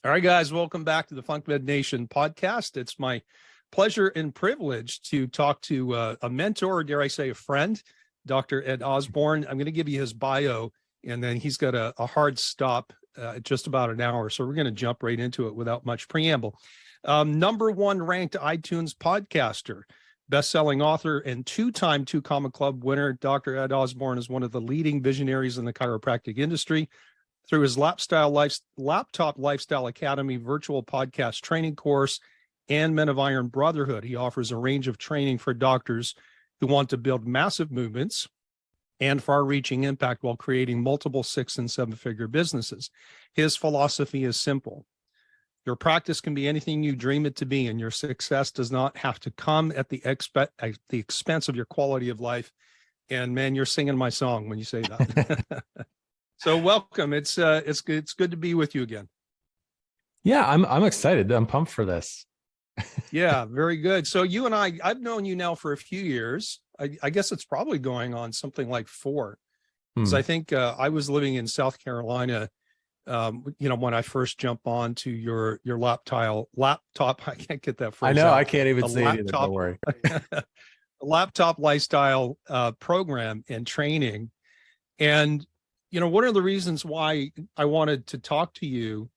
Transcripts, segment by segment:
All right, guys, welcome back to the Func Med Nation podcast. It's my pleasure and privilege to talk to a mentor, or dare I say a friend, Dr. Ed Osburn. I'm going to give you his bio, and then he's got a hard stop at just about an hour. So we're going to jump right into it without much preamble. Number one ranked iTunes podcaster, best-selling author, and two-time Two Comma Club winner. Dr. Ed Osburn is one of the leading visionaries in the chiropractic industry. Through his Laptop Lifestyle Academy virtual podcast training course and Men of Iron Brotherhood, he offers a range of training for doctors who want to build massive movements and far-reaching impact while creating multiple 6- and 7-figure businesses. His philosophy is simple. Your practice can be anything you dream it to be, and your success does not have to come at the expense of your quality of life. And man, you're singing my song when you say that. So welcome. It's good to be with you again. Yeah, I'm excited. I'm pumped for this. Yeah, very good. So you and I've known you now for a few years. I guess it's probably going on something like 4. Because I think I was living in South Carolina, when I first jumped on to your laptop. I can't get that phrase I know, out. I can't even say it either, don't worry. Laptop lifestyle program and training. And one of the reasons why I wanted to talk to you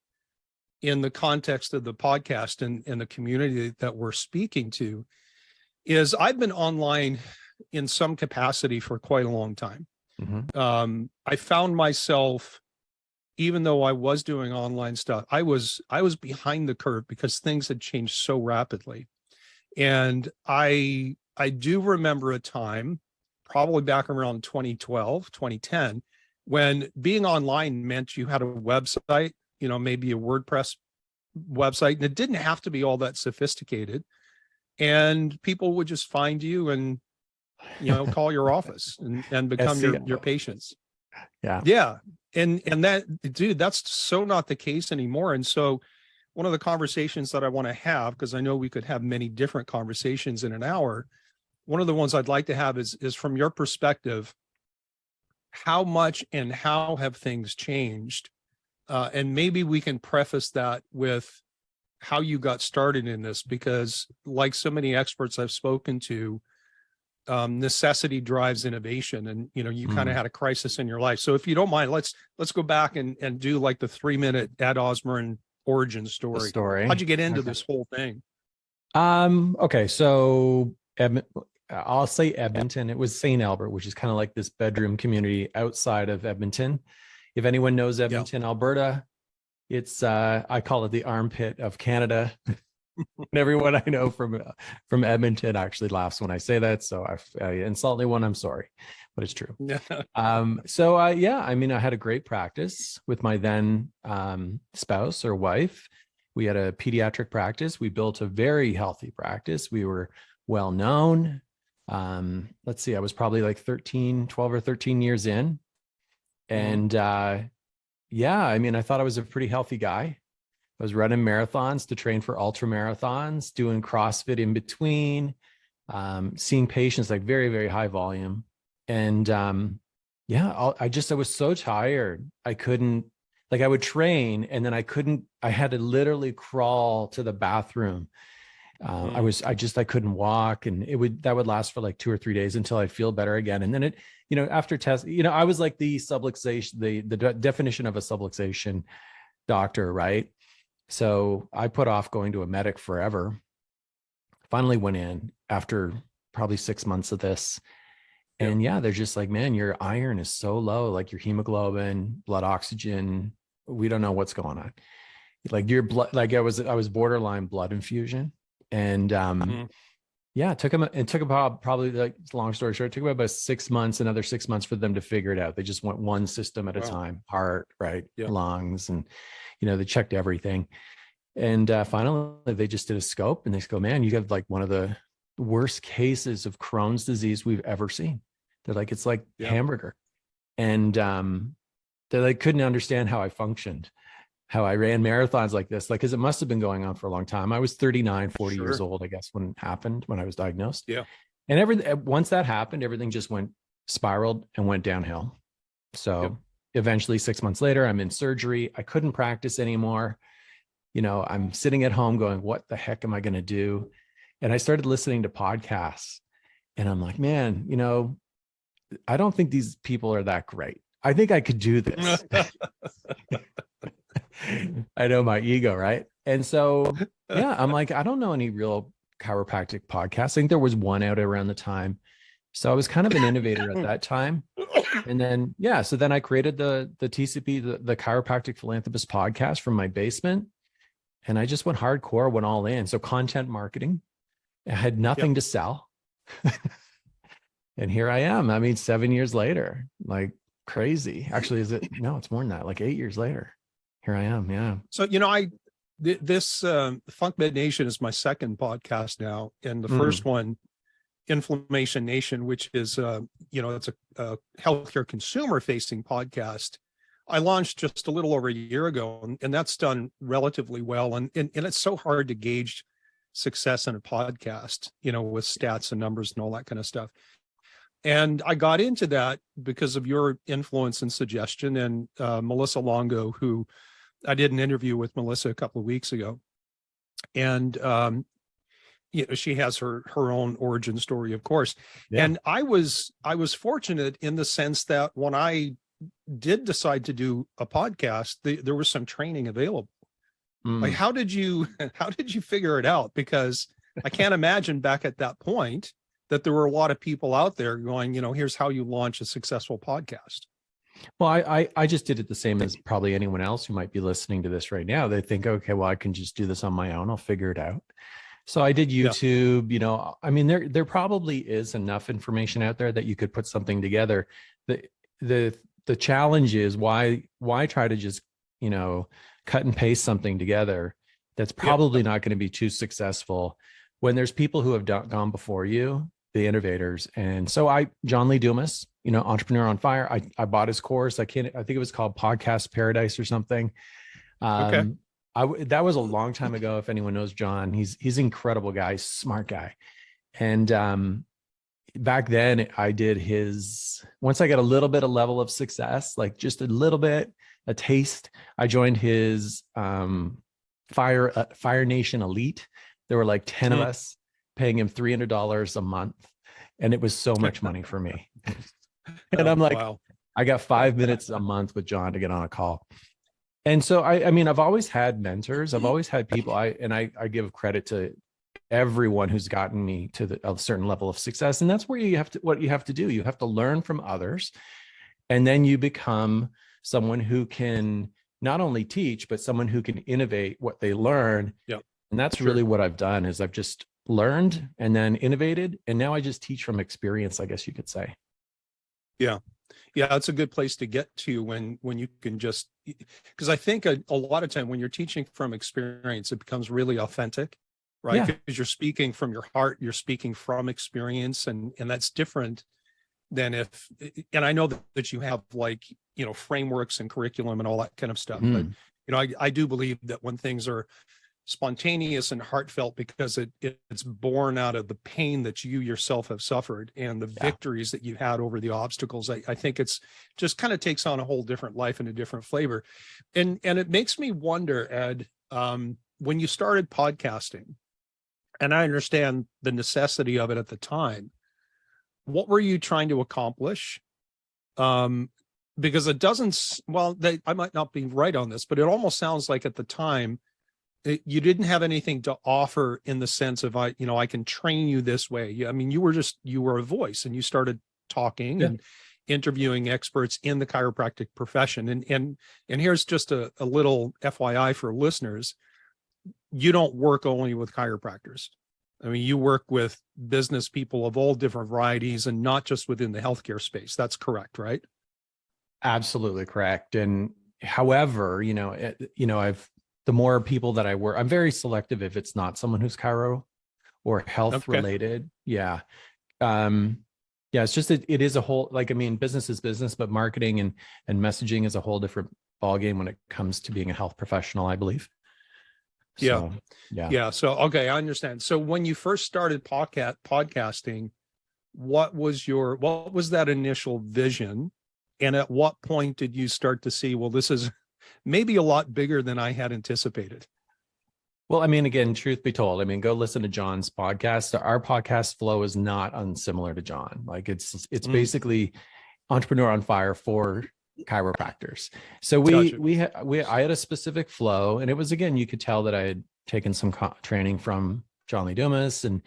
in the context of the podcast and the community that we're speaking to is I've been online in some capacity for quite a long time. Mm-hmm. I found myself, even though I was doing online stuff, I was behind the curve because things had changed so rapidly. And I do remember a time, probably back around 2012, 2010, when being online meant you had a website, maybe a WordPress website, and it didn't have to be all that sophisticated. And people would just find you and, call your office and become your patients. Yeah. Yeah. And that, dude, that's so not the case anymore. And so one of the conversations that I want to have, because I know we could have many different conversations in an hour, one of the ones I'd like to have is from your perspective, how much and how have things changed? And maybe we can preface that with how you got started in this, because like so many experts I've spoken to, necessity drives innovation, and you kind of had a crisis in your life. So if you don't mind, let's go back and do like the 3-minute Ed Osburn origin story. How'd you get into this whole thing? Okay, so I'll say Edmonton. It was St. Albert, which is kind of like this bedroom community outside of Edmonton. If anyone knows Edmonton, Alberta, it's I call it the armpit of Canada. And everyone I know from Edmonton actually laughs when I say that. So I insult anyone, I'm sorry, but it's true. I had a great practice with my then spouse or wife. We had a pediatric practice. We built a very healthy practice. We were well known. Let's see, I was probably like 12 or 13 years in. And I thought I was a pretty healthy guy. I was running marathons to train for ultra marathons, doing CrossFit in between, seeing patients like very, very high volume. And I was so tired. I couldn't, I would train and then I had to literally crawl to the bathroom. I couldn't walk, and that would last for like 2 or 3 days until I feel better again. And then it, after test, I was like the subluxation, the definition of a subluxation doctor, right? So I put off going to a medic forever. Finally went in after probably 6 months of this. And they're just like, man, your iron is so low, like your hemoglobin, blood oxygen, we don't know what's going on. Like your blood, like I was borderline blood infusion. And it took about, probably, like, long story short, it took about 6 months, another 6 months for them to figure it out. They just went one system at a time, heart, right, lungs, and they checked everything. And finally they just did a scope, and they go, man, you have like one of the worst cases of Crohn's disease we've ever seen. They're like, it's like hamburger. And they like couldn't understand how I functioned, how I ran marathons like this, because it must have been going on for a long time. I was 39, 40 years old, I guess, when it happened, when I was diagnosed. Yeah. And once that happened, everything just spiraled and went downhill. So eventually 6 months later, I'm in surgery. I couldn't practice anymore. I'm sitting at home going, what the heck am I going to do? And I started listening to podcasts, and I'm like, man, I don't think these people are that great. I think I could do this. I know my ego, right? And so, yeah, I'm like, I don't know any real chiropractic podcasts. I think there was one out around the time. So I was kind of an innovator at that time. And then, yeah, so then I created the TCP, the Chiropractic Philanthropist podcast from my basement. And I just went hardcore, went all in. So content marketing, I had nothing to sell. And here I am. I mean, 7 years later, like crazy. Actually, no, it's more than that, like 8 years later. Here I am. Yeah. So, this Func Med Nation is my second podcast now. And the first one, Inflammation Nation, which is, it's a healthcare consumer facing podcast. I launched just a little over a year ago, and that's done relatively well. And it's so hard to gauge success in a podcast, with stats and numbers and all that kind of stuff. And I got into that because of your influence and suggestion. And Melissa Longo, who I did an interview with Melissa a couple of weeks ago. And, she has her own origin story, of course. Yeah. And I was fortunate in the sense that when I did decide to do a podcast, there was some training available. Like, how did you figure it out? Because I can't imagine back at that point that there were a lot of people out there going, here's how you launch a successful podcast. Well, I just did it the same as probably anyone else who might be listening to this right now. They think, okay, well, I can just do this on my own. I'll figure it out. So I did YouTube, I mean, there probably is enough information out there that you could put something together. The challenge is why try to just, cut and paste something together that's probably not going to be too successful when there's people who have gone before you, the innovators. And so John Lee Dumas, Entrepreneur on Fire, I bought his course. I think it was called Podcast Paradise or something. Okay. That was a long time ago. If anyone knows John, he's an incredible guy, smart guy. And back then I did once I got a little bit of level of success, like just a little bit, a taste, I joined his Fire Nation Elite. There were like 10 of us paying him $300 a month. And it was so much money for me. And I'm like, wow. I got 5 minutes a month with John to get on a call. And so, I mean, I've always had mentors. I've always had people. I give credit to everyone who's gotten me to a certain level of success. And that's where what you have to do. You have to learn from others. And then you become someone who can not only teach, but someone who can innovate what they learn. Yeah. And that's really what I've done is I've just learned and then innovated. And now I just teach from experience, I guess you could say. Yeah. Yeah, that's a good place to get to when you can just, because I think a lot of time when you're teaching from experience, it becomes really authentic, right? Because you're speaking from your heart, you're speaking from experience, and that's different than and I know that you have frameworks and curriculum and all that kind of stuff, but I do believe that when things are spontaneous and heartfelt because it's born out of the pain that you yourself have suffered and the victories that you had over the obstacles. I think it's just kind of takes on a whole different life and a different flavor. And it makes me wonder, Ed, when you started podcasting, and I understand the necessity of it at the time, what were you trying to accomplish? Because it doesn't, I might not be right on this, but it almost sounds like at the time, you didn't have anything to offer in the sense of, I can train you this way. I mean, you were a voice and you started talking and interviewing experts in the chiropractic profession. And here's just a little FYI for listeners. You don't work only with chiropractors. I mean, you work with business people of all different varieties and not just within the healthcare space. That's correct, right? Absolutely correct. And however, the more people that I work, I'm very selective if it's not someone who's chiro or health related. Yeah. It's just, it is a whole, business is business, but marketing and messaging is a whole different ballgame when it comes to being a health professional, I believe. So, yeah. So, okay. I understand. So when you first started podcasting, what was that initial vision? And at what point did you start to see, well, this is maybe a lot bigger than I had anticipated? Well, I mean, again, truth be told, I mean, go listen to John's podcast. Our podcast flow is not unsimilar to John. Like it's Mm, basically Entrepreneur on Fire for chiropractors. So gotcha. I had a specific flow, and it was, again, you could tell that I had taken some training from John Lee Dumas, and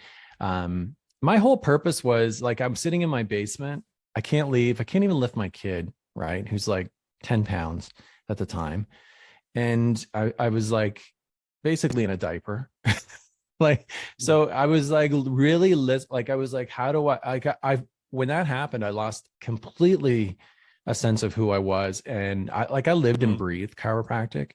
my whole purpose was like, I'm sitting in my basement. I can't leave. I can't even lift my kid, right? Who's like 10 pounds at the time. And I was like basically in a diaper. Like, so I was like really like, I was like, how do when that happened, I lost completely a sense of who I was. And I lived and Mm, breathed chiropractic.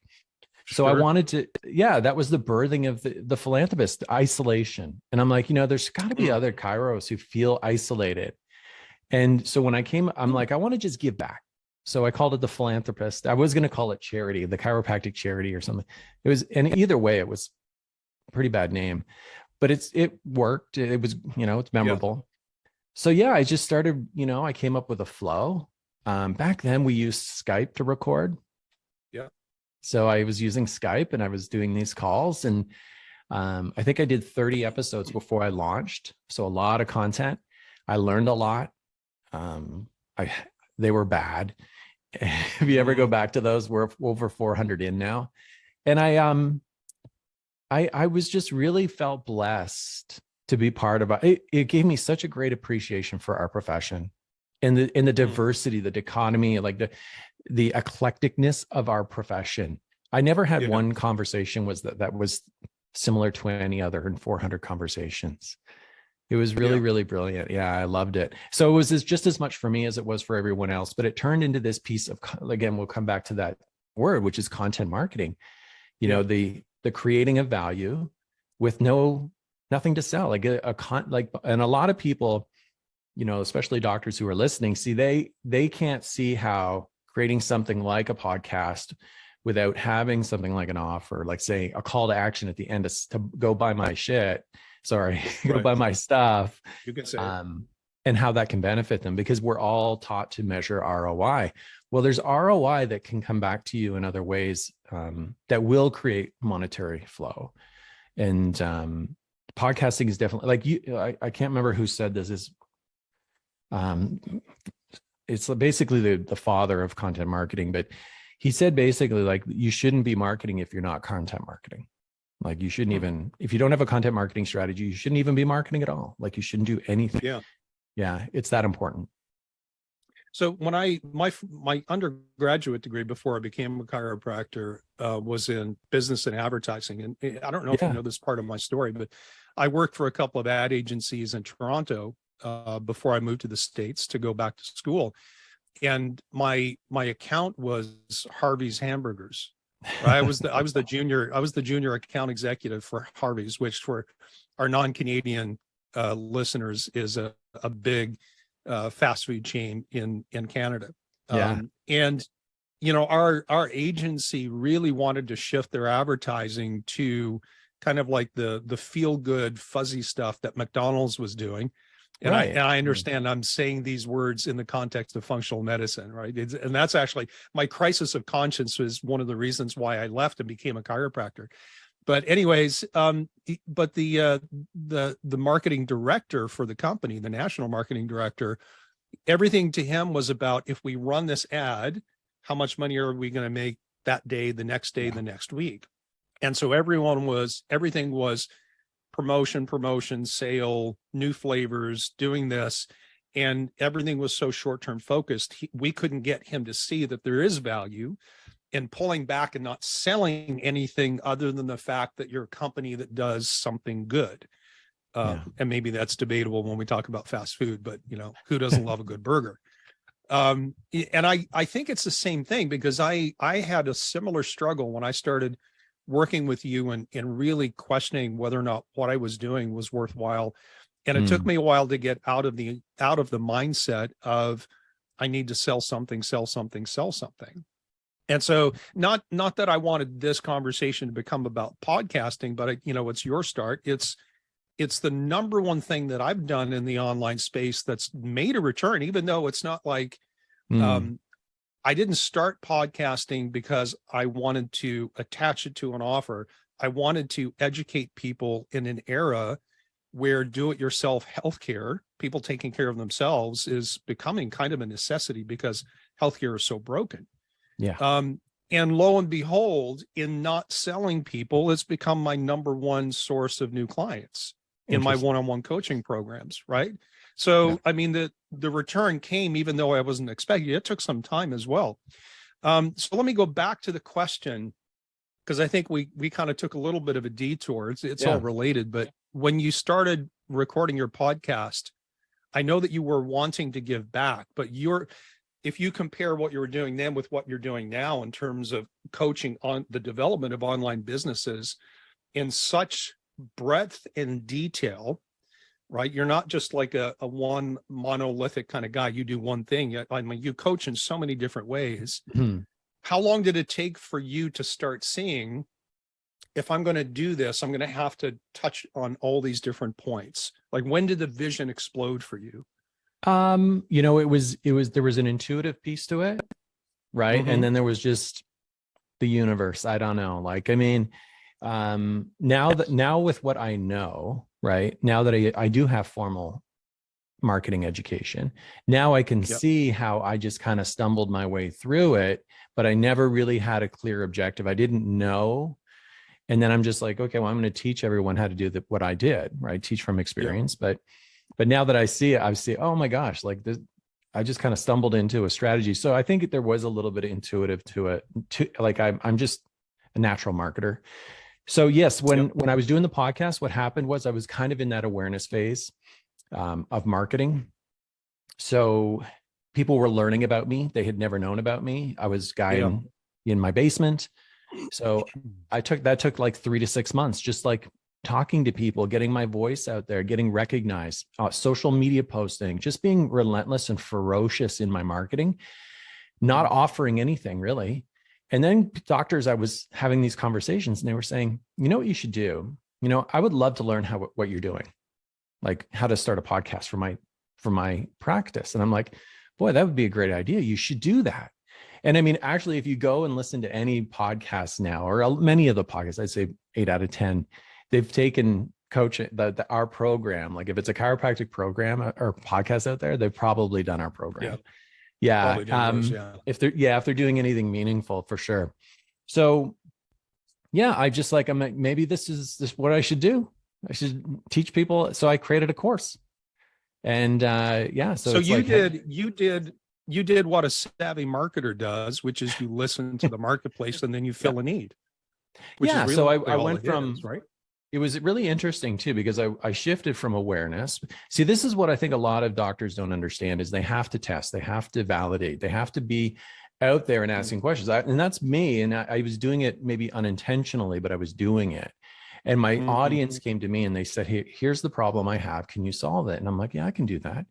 So I sure. wanted to, yeah, that was the birthing of the philanthropist, isolation. And I'm like, there's got to be Mm, other chiros who feel isolated. And so when I came, I'm like, I want to just give back. So I called it the philanthropist. I was going to call it charity, the chiropractic charity or something. It was, and either way, it was a pretty bad name, but it worked. It was, it's yeah. memorable. So yeah, I just started, I came up with a flow. Back then we used Skype to record. Yeah. So I was using Skype and I was doing these calls, and I think I did 30 episodes before I launched. So a lot of content. I learned a lot. They were bad. If you ever go Mm, back to those, we're over 400 in now. And I was just really felt blessed to be part of it. It gave me such a great appreciation for our profession and the mm, diversity, the dichotomy, like the eclecticness of our profession. I never had yeah. one conversation that was similar to any other in 400 conversations. It was really, Yeah. really brilliant. Yeah, I loved it. So it was just as much for me as it was for everyone else, but it turned into this piece of, again, we'll come back to that word, which is content marketing. Yeah. The creating of value with nothing to sell, like and a lot of people, especially doctors who are listening, see, they can't see how creating something like a podcast without having something like an offer, like say a call to action at the end to go buy my shit, sorry, go Right. buy my stuff, You can say it. and how that can benefit them, because we're all taught to measure ROI. Well, there's ROI that can come back to you in other ways, that will create monetary flow. And podcasting is definitely like I can't remember who said this, is it's basically the father of content marketing, but he said basically like you shouldn't be marketing if you're not content marketing. Like you shouldn't Hmm. even, if you don't have a content marketing strategy, you shouldn't even be marketing at all. Like you shouldn't do anything. Yeah. Yeah, it's that important. So when my undergraduate degree before I became a chiropractor was in business and advertising, and I don't know if you Yeah. know this part of my story, but I worked for a couple of ad agencies in Toronto before I moved to the States to go back to school, and my account was Harvey's Hamburgers. Right? I was the junior account executive for Harvey's, which for our non-Canadian listeners is a big fast food chain in Canada. Yeah. And our agency really wanted to shift their advertising to kind of like the feel good fuzzy stuff that McDonald's was doing. And Right. I understand I'm saying these words in the context of functional medicine, right? And that's actually my crisis of conscience was one of the reasons why I left and became a chiropractor. But anyways, but the marketing director for the company, the national marketing director, everything to him was about, if we run this ad, how much money are we going to make that day, the next day, Yeah. the next week? And so everything was promotion, sale, new flavors, doing this. And everything was so short-term focused. We couldn't get him to see that there is value in pulling back and not selling anything other than the fact that you're a company that does something good. Yeah. And maybe that's debatable when we talk about fast food, but who doesn't love a good burger? And I think it's the same thing, because I had a similar struggle when I started working with you and really questioning whether or not what I was doing was worthwhile. And it took Mm. me a while to get out of the mindset of I need to sell something. And so not that I wanted this conversation to become about podcasting, but it's your start. It's the number one thing that I've done in the online space that's made a return, even though it's not like Mm. I didn't start podcasting because I wanted to attach it to an offer. I wanted to educate people in an era where do-it-yourself healthcare, people taking care of themselves, is becoming kind of a necessity because healthcare is so broken. Yeah. And lo and behold, in not selling people, it's become my number one source of new clients in my one-on-one coaching programs, right? So, Yeah. I mean, the return came even though I wasn't expecting it. It took some time as well. So let me go back to the question, because I think we kind of took a little bit of a detour. It's all related, but when you started recording your podcast, I know that you were wanting to give back, but if you compare what you were doing then with what you're doing now in terms of coaching on the development of online businesses in such breadth and detail, right? You're not just like a one monolithic kind of guy. You do one thing. I mean, you coach in so many different ways. Mm-hmm. How long did it take for you to start seeing, if I'm going to do this, I'm going to have to touch on all these different points? Like, when did the vision explode for you? There was an intuitive piece to it, right? Mm-hmm. And then there was just the universe. I don't know. Like, I mean, now with what I know, right? Now that I do have formal marketing education, now I can see how I just kind of stumbled my way through it, but I never really had a clear objective. I didn't know. And then I'm just like, okay, well, I'm going to teach everyone how to do what I did, right? Teach from experience. But now that I see it, I see, oh my gosh, like this, I just kind of stumbled into a strategy. So I think there was a little bit of intuitive to it. Like I'm just a natural marketer. So yes, when I was doing the podcast, what happened was I was kind of in that awareness phase of marketing. So people were learning about me. They had never known about me. I was guy in my basement. So that took like 3 to 6 months, just like talking to people, getting my voice out there, getting recognized, social media posting, just being relentless and ferocious in my marketing, not offering anything really. And then doctors, I was having these conversations and they were saying, you know what you should do? I would love to learn what you're doing, like how to start a podcast for my practice. And I'm like, boy, that would be a great idea. You should do that. And I mean, actually, if you go and listen to any podcast now, or many of the podcasts, I'd say 8 out of 10, they've taken coaching, our program. Like if it's a chiropractic program or podcast out there, they've probably done our program. Yeah. If they're doing anything meaningful, for sure. So yeah, I just like, I'm like, maybe this is what I should do. I should teach people. So I created a course. And so it's you did what a savvy marketer does, which is you listen to the marketplace and then you fill a need. So I went from, right? It was really interesting too, because I shifted from awareness. See, this is what I think a lot of doctors don't understand is they have to test, they have to validate, they have to be out there and asking questions. And that's me. And I was doing it maybe unintentionally, but I was doing it. And my audience came to me and they said, hey, here's the problem I have. Can you solve it? And I'm like, yeah, I can do that.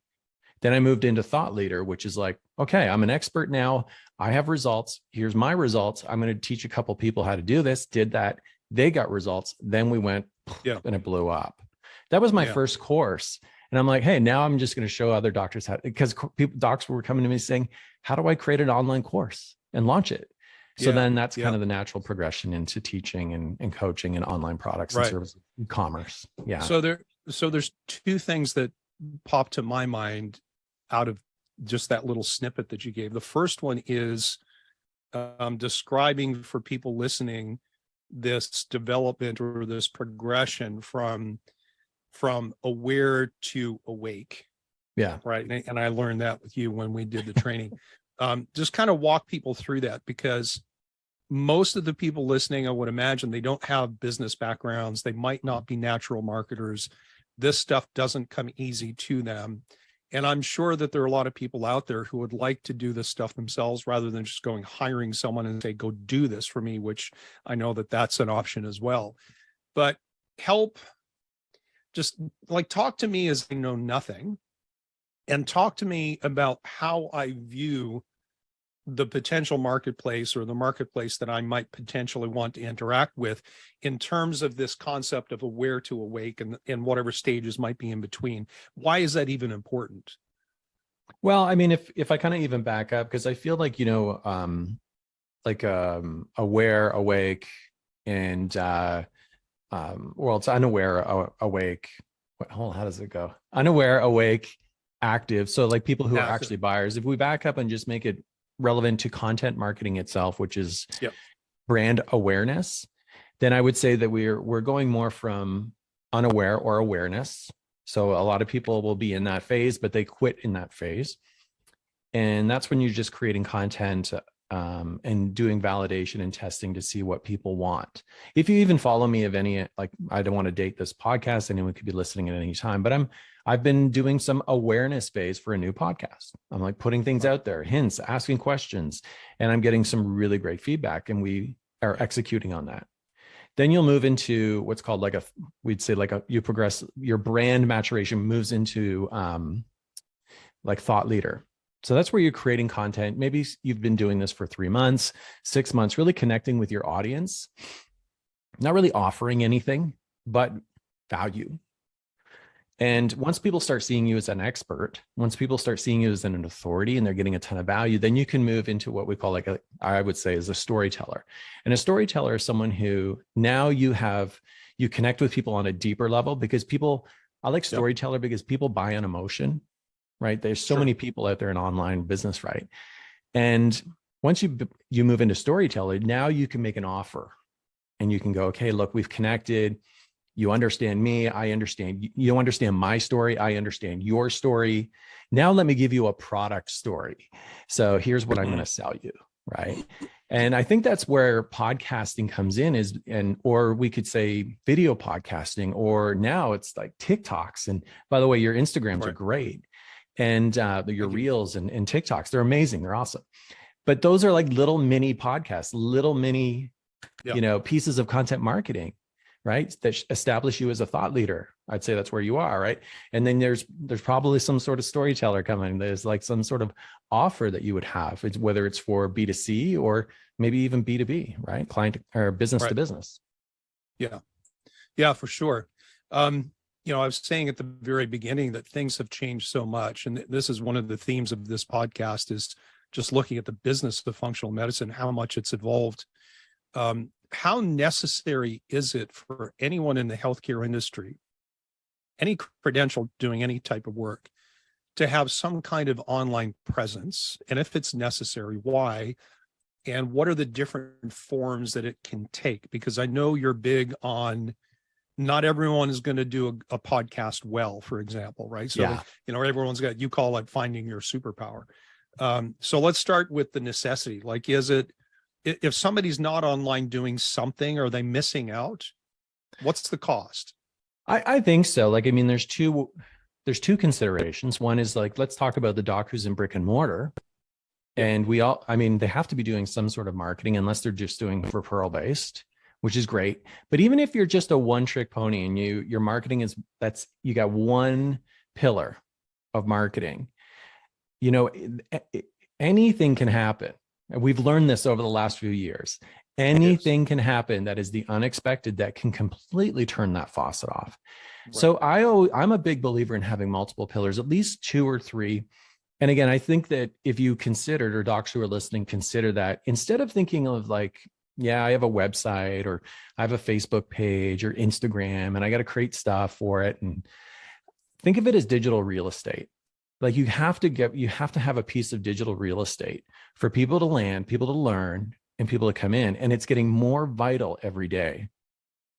Then I moved into thought leader, which is like, okay, I'm an expert now. I have results. Here's my results. I'm going to teach a couple people how to do this. Did that. They got results. Then we went and it blew up. That was my first course. And I'm like, hey, now I'm just going to show other doctors how, because docs were coming to me saying, how do I create an online course and launch it? So then that's kind of the natural progression into teaching and coaching and online products and services, e-commerce. Yeah. So there's two things that pop to my mind out of just that little snippet that you gave. The first one is describing for people listening this development or this progression from aware to awake. Yeah. Right. And I learned that with you when we did the training. Just kind of walk people through that, because most of the people listening, I would imagine, they don't have business backgrounds. They might not be natural marketers. This stuff doesn't come easy to them. And I'm sure that there are a lot of people out there who would like to do this stuff themselves rather than just hiring someone and say, go do this for me, which I know that that's an option as well. But just like talk to me as I know nothing, and talk to me about how I view the potential marketplace or the marketplace that I might potentially want to interact with in terms of this concept of aware to awake and whatever stages might be in between. Why is that even important? Well, I mean, if I kind of even back up, because I feel like, aware, awake, and well, it's unaware, awake. Hold on, how does it go? Unaware, awake, active. So like people who are Active. actually buyers. If we back up and just make it relevant to content marketing itself, which is Yep. brand awareness, then I would say that we're going more from unaware or awareness. So a lot of people will be in that phase, but they quit in that phase. And that's when you're just creating content and doing validation and testing to see what people want. If you even follow me of any, like, I don't want to date this podcast, anyone could be listening at any time, but I've been doing some awareness phase for a new podcast. I'm like putting things out there, hints, asking questions, and I'm getting some really great feedback, and we are executing on that. Then you'll move into what's called you progress, your brand maturation moves into like thought leader. So that's where you're creating content. Maybe you've been doing this for 3 months, 6 months, really connecting with your audience, not really offering anything, but value. And once people start seeing you as an expert, once people start seeing you as an authority and they're getting a ton of value, then you can move into what we call I would say is a storyteller. And a storyteller is someone who now you connect with people on a deeper level, because I like storyteller because people buy on emotion, right? There's so many people out there in online business, right? And once you move into storyteller, now you can make an offer and you can go, okay, look, we've connected. You understand me. I understand. You understand my story. I understand your story. Now let me give you a product story. So here's what I'm going to sell you, right? And I think that's where podcasting comes in or we could say video podcasting, or now it's like TikToks. And by the way, your Instagrams are great. And your reels and TikToks, they're amazing. They're awesome. But those are like little mini podcasts, little mini, pieces of content marketing, right? That establish you as a thought leader. I'd say that's where you are, right? And then there's probably some sort of storyteller coming. There's like some sort of offer that you would have, whether it's for B2C or maybe even B2B, right? Client or business to business. Yeah. Yeah, for sure. I was saying at the very beginning that things have changed so much. And this is one of the themes of this podcast, is just looking at the business of functional medicine, how much it's evolved. How necessary is it for anyone in the healthcare industry, any credential doing any type of work, to have some kind of online presence? And if it's necessary, why? And what are the different forms that it can take? Because I know you're big on, not everyone is going to do a podcast well, for example, right? So, everyone's got, you call it finding your superpower. So let's start with the necessity. Like, if somebody's not online doing something, are they missing out? What's the cost? I think so. Like, I mean, there's two considerations. One is like, let's talk about the doc who's in brick and mortar. And they have to be doing some sort of marketing, unless they're just doing referral based, which is great. But even if you're just a one trick pony and your marketing you got one pillar of marketing, anything can happen. And we've learned this over the last few years. Anything can happen that is the unexpected that can completely turn that faucet off. Right. So I'm a big believer in having multiple pillars, at least 2 or 3. And again, I think that if you considered, or docs who are listening, consider that instead of thinking of like, I have a website, or I have a Facebook page or Instagram, and I got to create stuff for it. And think of it as digital real estate. Like you have to have a piece of digital real estate for people to land, people to learn, and people to come in. And it's getting more vital every day,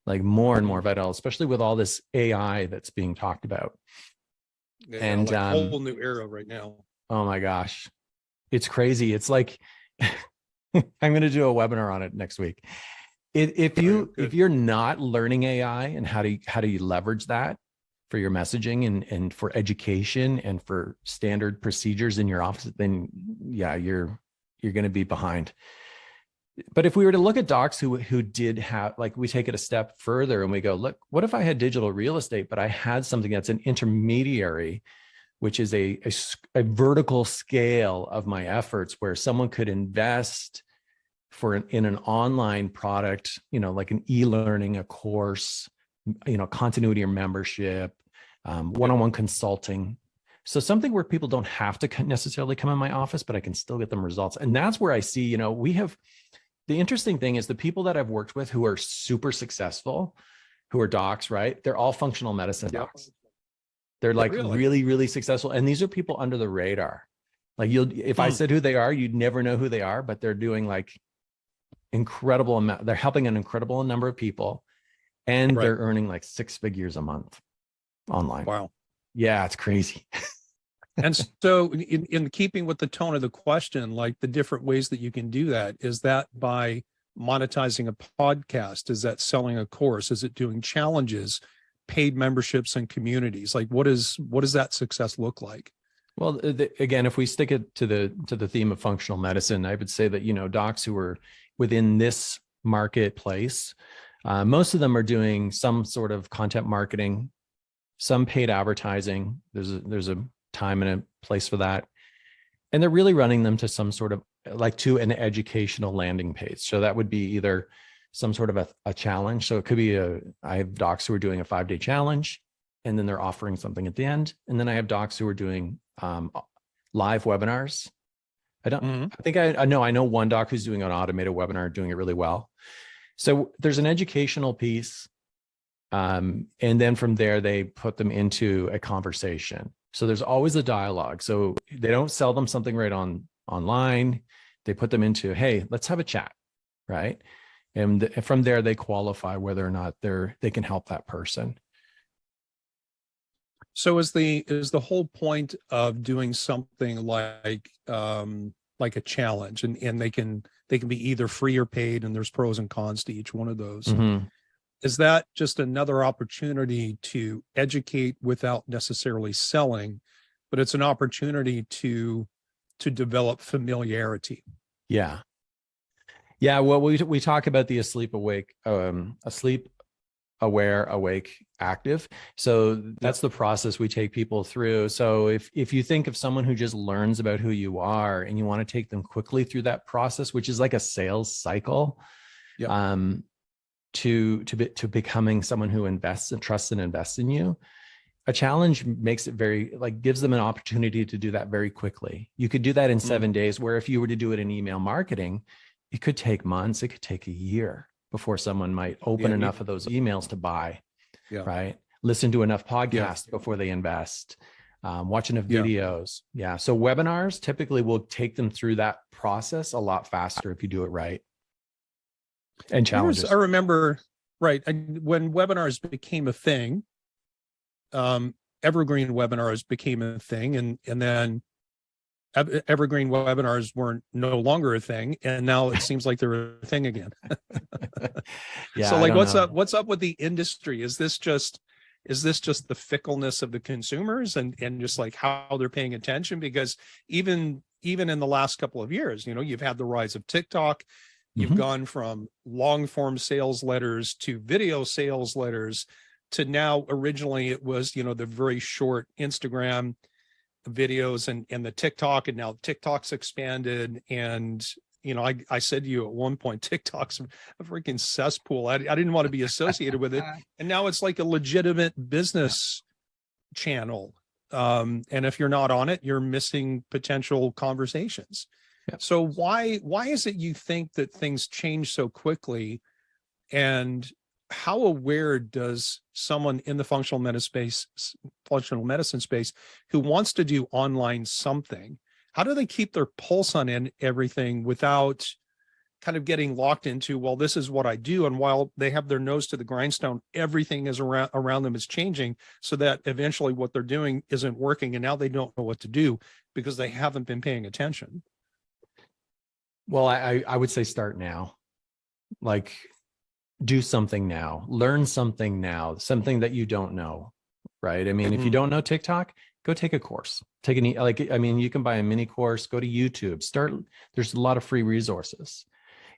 like more and more vital, especially with all this AI that's being talked about. Yeah, and like a whole new era right now. Oh my gosh. It's crazy. It's like, I'm going to do a webinar on it next week. If you're not learning AI and how do you leverage that for your messaging and for education and for standard procedures in your office, then you're going to be behind. But if we were to look at docs who did have, like, we take it a step further and we go, look, what if I had digital real estate, but I had something that's an intermediary, which is a vertical scale of my efforts, where someone could invest in an online product, like an e-learning, a course, continuity or membership, one-on-one consulting, So something where people don't have to necessarily come in my office, but I can still get them results. And that's where I see, you know, we have, the interesting thing is the people that I've worked with who are super successful, who are docs, right? They're all functional medicine Yep. docs. They're like Really? really, really successful. And these are people under the radar. Like if I said who they are, you'd never know who they are, but they're doing like incredible amount. They're helping an incredible number of people, and Right. they're earning like 6 figures a month online. Wow. Yeah, it's crazy. And so in keeping with the tone of the question, like the different ways that you can do that, is that by monetizing a podcast? Is that selling a course? Is it doing challenges, paid memberships and communities? Like what does that success look like? Well, again, if we stick it to the theme of functional medicine, I would say that, you know, docs who are within this marketplace, most of them are doing some sort of content marketing, some paid advertising. There's a time and a place for that. And they're really running them to some sort of like to an educational landing page. So that would be either some sort of a challenge. So it could be I have docs who are doing a 5-day challenge, and then they're offering something at the end. And then I have docs who are doing live webinars. I know one doc who's doing an automated webinar, doing it really well. So there's an educational piece. And then from there, they put them into a conversation. So there's always a dialogue. So they don't sell them something right online. They put them into, hey, let's have a chat, right? And from there, they qualify whether or not they can help that person. So is the whole point of doing something like a challenge, and they can be either free or paid, and there's pros and cons to each one of those. Mm-hmm. Is that just another opportunity to educate without necessarily selling, but it's an opportunity to develop familiarity? Yeah. Yeah. Well, we talk about the asleep, aware, awake, active. So that's the process we take people through. So if you think of someone who just learns about who you are and you want to take them quickly through that process, which is like a sales cycle, to becoming someone who invests and trusts and invests in you, a challenge makes it gives them an opportunity to do that very quickly. You could do that in 7 days, where if you were to do it in email marketing, it could take months, it could take a year before someone might open enough of those emails to buy, right? Listen to enough podcasts before they invest, watch enough videos. Yeah. So webinars typically will take them through that process a lot faster if you do it right. And challenges. I remember, right, when webinars became a thing, evergreen webinars became a thing, and then evergreen webinars weren't no longer a thing, and now it seems like they're a thing again. So like what's up with the industry? Is this just the fickleness of the consumers and just like how they're paying attention? Because even in the last couple of years, you know, you've had the rise of TikTok. You've gone from long form sales letters to video sales letters to now, originally it was, you know, the very short Instagram videos and the TikTok, and now TikTok's expanded. And, you know, I said to you at one point, TikTok's a freaking cesspool. I didn't want to be associated with it. And now it's like a legitimate business channel. And if you're not on it, you're missing potential conversations. So why is it you think that things change so quickly? And how aware does someone in the functional medicine space who wants to do online something, how do they keep their pulse on everything without kind of getting locked into, well, this is what I do, and while they have their nose to the grindstone, everything is around them is changing, so that eventually what they're doing isn't working, and now they don't know what to do because they haven't been paying attention? Well, I would say start now. Like, do something now, learn something now, something that you don't know, right? I mean, if you don't know TikTok, go take a course, you can buy a mini course, go to YouTube, there's a lot of free resources.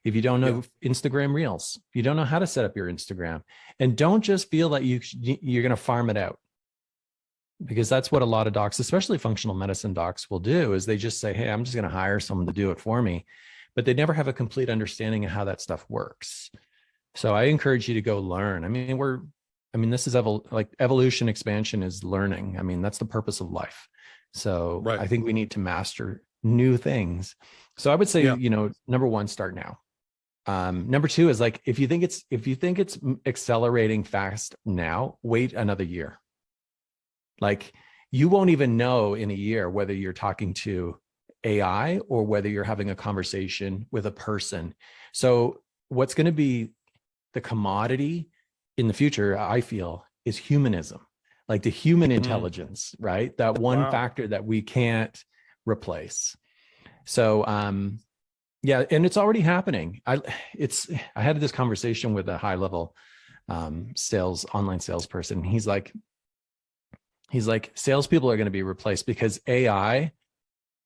If you don't know Instagram Reels, you don't know how to set up your Instagram, and don't just feel that you're going to farm it out, because that's what a lot of docs, especially functional medicine docs, will do, is they just say, hey, I'm just going to hire someone to do it for me. But they never have a complete understanding of how that stuff works. So I encourage you to go learn. I mean, we're I mean, this is like evolution, expansion is learning. I mean, that's the purpose of life. So Right. I think we need to master new things. So I would say, Yeah. number one, start now. Number two is like, if you think it's accelerating fast now, wait another year. Like, you won't even know in a year whether you're talking to AI or whether you're having a conversation with a person. So what's going to be the commodity in the future, I feel, is humanism, like the human intelligence, right? That one Wow. factor that we can't replace. So, yeah, and it's already happening. I had this conversation with a high level online salesperson. He's like, salespeople are going to be replaced because AI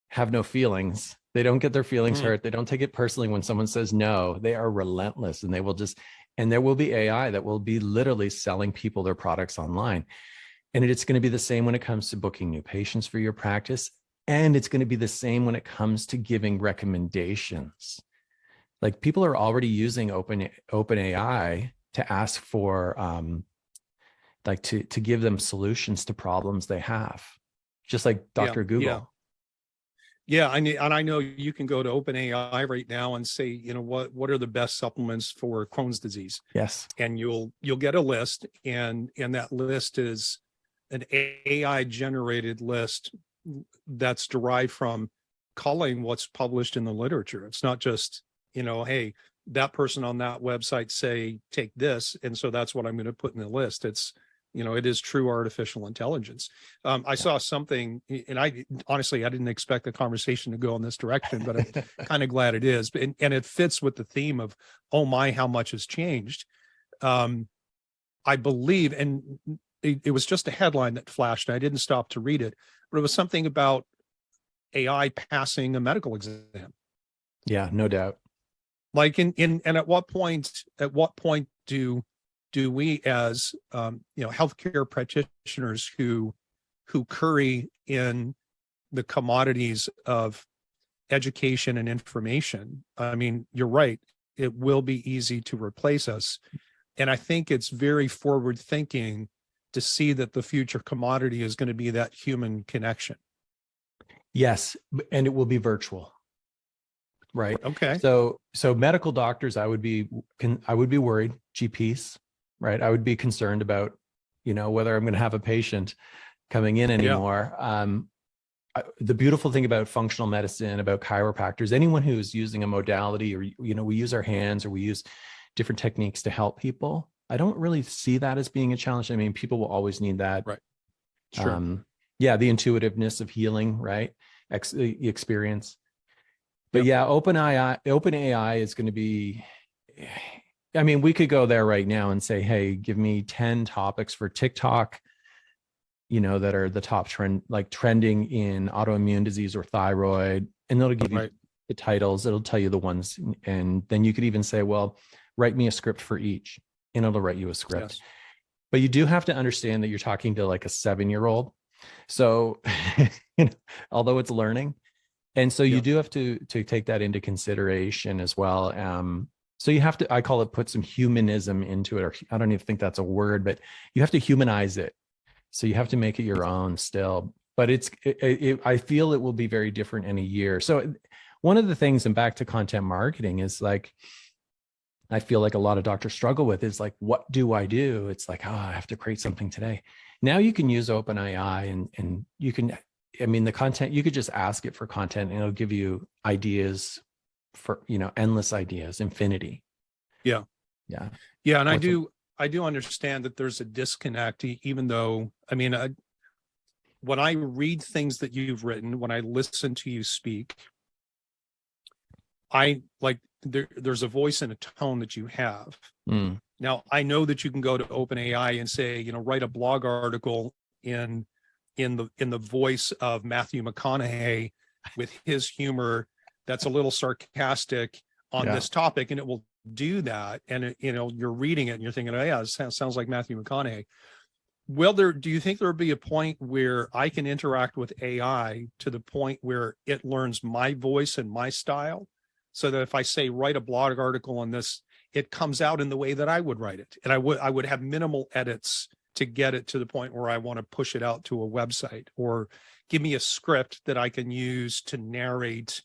have no feelings. They don't get their feelings hurt. They don't take it personally when someone says no. They are relentless, and and there will be AI that will be literally selling people their products online. And it's going to be the same when it comes to booking new patients for your practice. And it's going to be the same when it comes to giving recommendations. Like, people are already using open AI to ask for, like to give them solutions to problems they have, just like Dr. Google. Yeah, I know you can go to OpenAI right now and say, what are the best supplements for Crohn's disease? Yes. And you'll get a list, and that list is an AI generated list that's derived from culling what's published in the literature. It's not just, hey, that person on that website say take this, and so that's what I'm going to put in the list. It is true artificial intelligence. I saw something, and I didn't expect the conversation to go in this direction, but I'm kind of glad it is. And it fits with the theme of, oh my, how much has changed. I believe, and it was just a headline that flashed, and I didn't stop to read it, but it was something about AI passing a medical exam. Yeah, no doubt. Like and at what point do we as healthcare practitioners who curry in the commodities of education and information, I mean, you're right, it will be easy to replace us. And I think it's very forward thinking to see that the future commodity is going to be that human connection. Yes, and it will be virtual. Right. Okay. So medical doctors, I would be worried. GPs, right? I would be concerned about, whether I'm going to have a patient coming in anymore. The beautiful thing about functional medicine, about chiropractors, anyone who's using a modality, or, we use our hands or we use different techniques to help people, I don't really see that as being a challenge. I mean, people will always need that. Right. Sure. Yeah. The intuitiveness of healing, right? The experience. But yeah, OpenAI is going to be, I mean, we could go there right now and say, hey, give me 10 topics for TikTok, that are the top trending in autoimmune disease or thyroid. And it'll give you the titles. It'll tell you the ones. And then you could even say, well, write me a script for each, and it'll write you a script. Yes. But you do have to understand that you're talking to like a 7-year-old. So, although it's learning. And so you do have to take that into consideration as well. So you have to, I call it, put some humanism into it, or I don't even think that's a word, but you have to humanize it. So you have to make it your own still. But I feel it will be very different in a year. So one of the things, and back to content marketing, is like, I feel like a lot of doctors struggle with is like, what do I do? It's like, I have to create something today. Now you can use OpenAI and you can, I mean, the content, you could just ask it for content and it'll give you ideas for, endless ideas, infinity. Yeah. Yeah. Yeah. And I do understand that there's a disconnect, even though, I mean, when I read things that you've written, when I listen to you speak, there's a voice and a tone that you have. Now, I know that you can go to OpenAI and say, write a blog article in the voice of Matthew McConaughey with his humor that's a little sarcastic on this topic, and it will do that. And you're reading it and you're thinking, oh yeah, it sounds like Matthew McConaughey. Well, do you think there'll be a point where I can interact with AI to the point where it learns my voice and my style, so that if I say write a blog article on this, it comes out in the way that I would write it. And I would have minimal edits to get it to the point where I want to push it out to a website, or give me a script that I can use to narrate,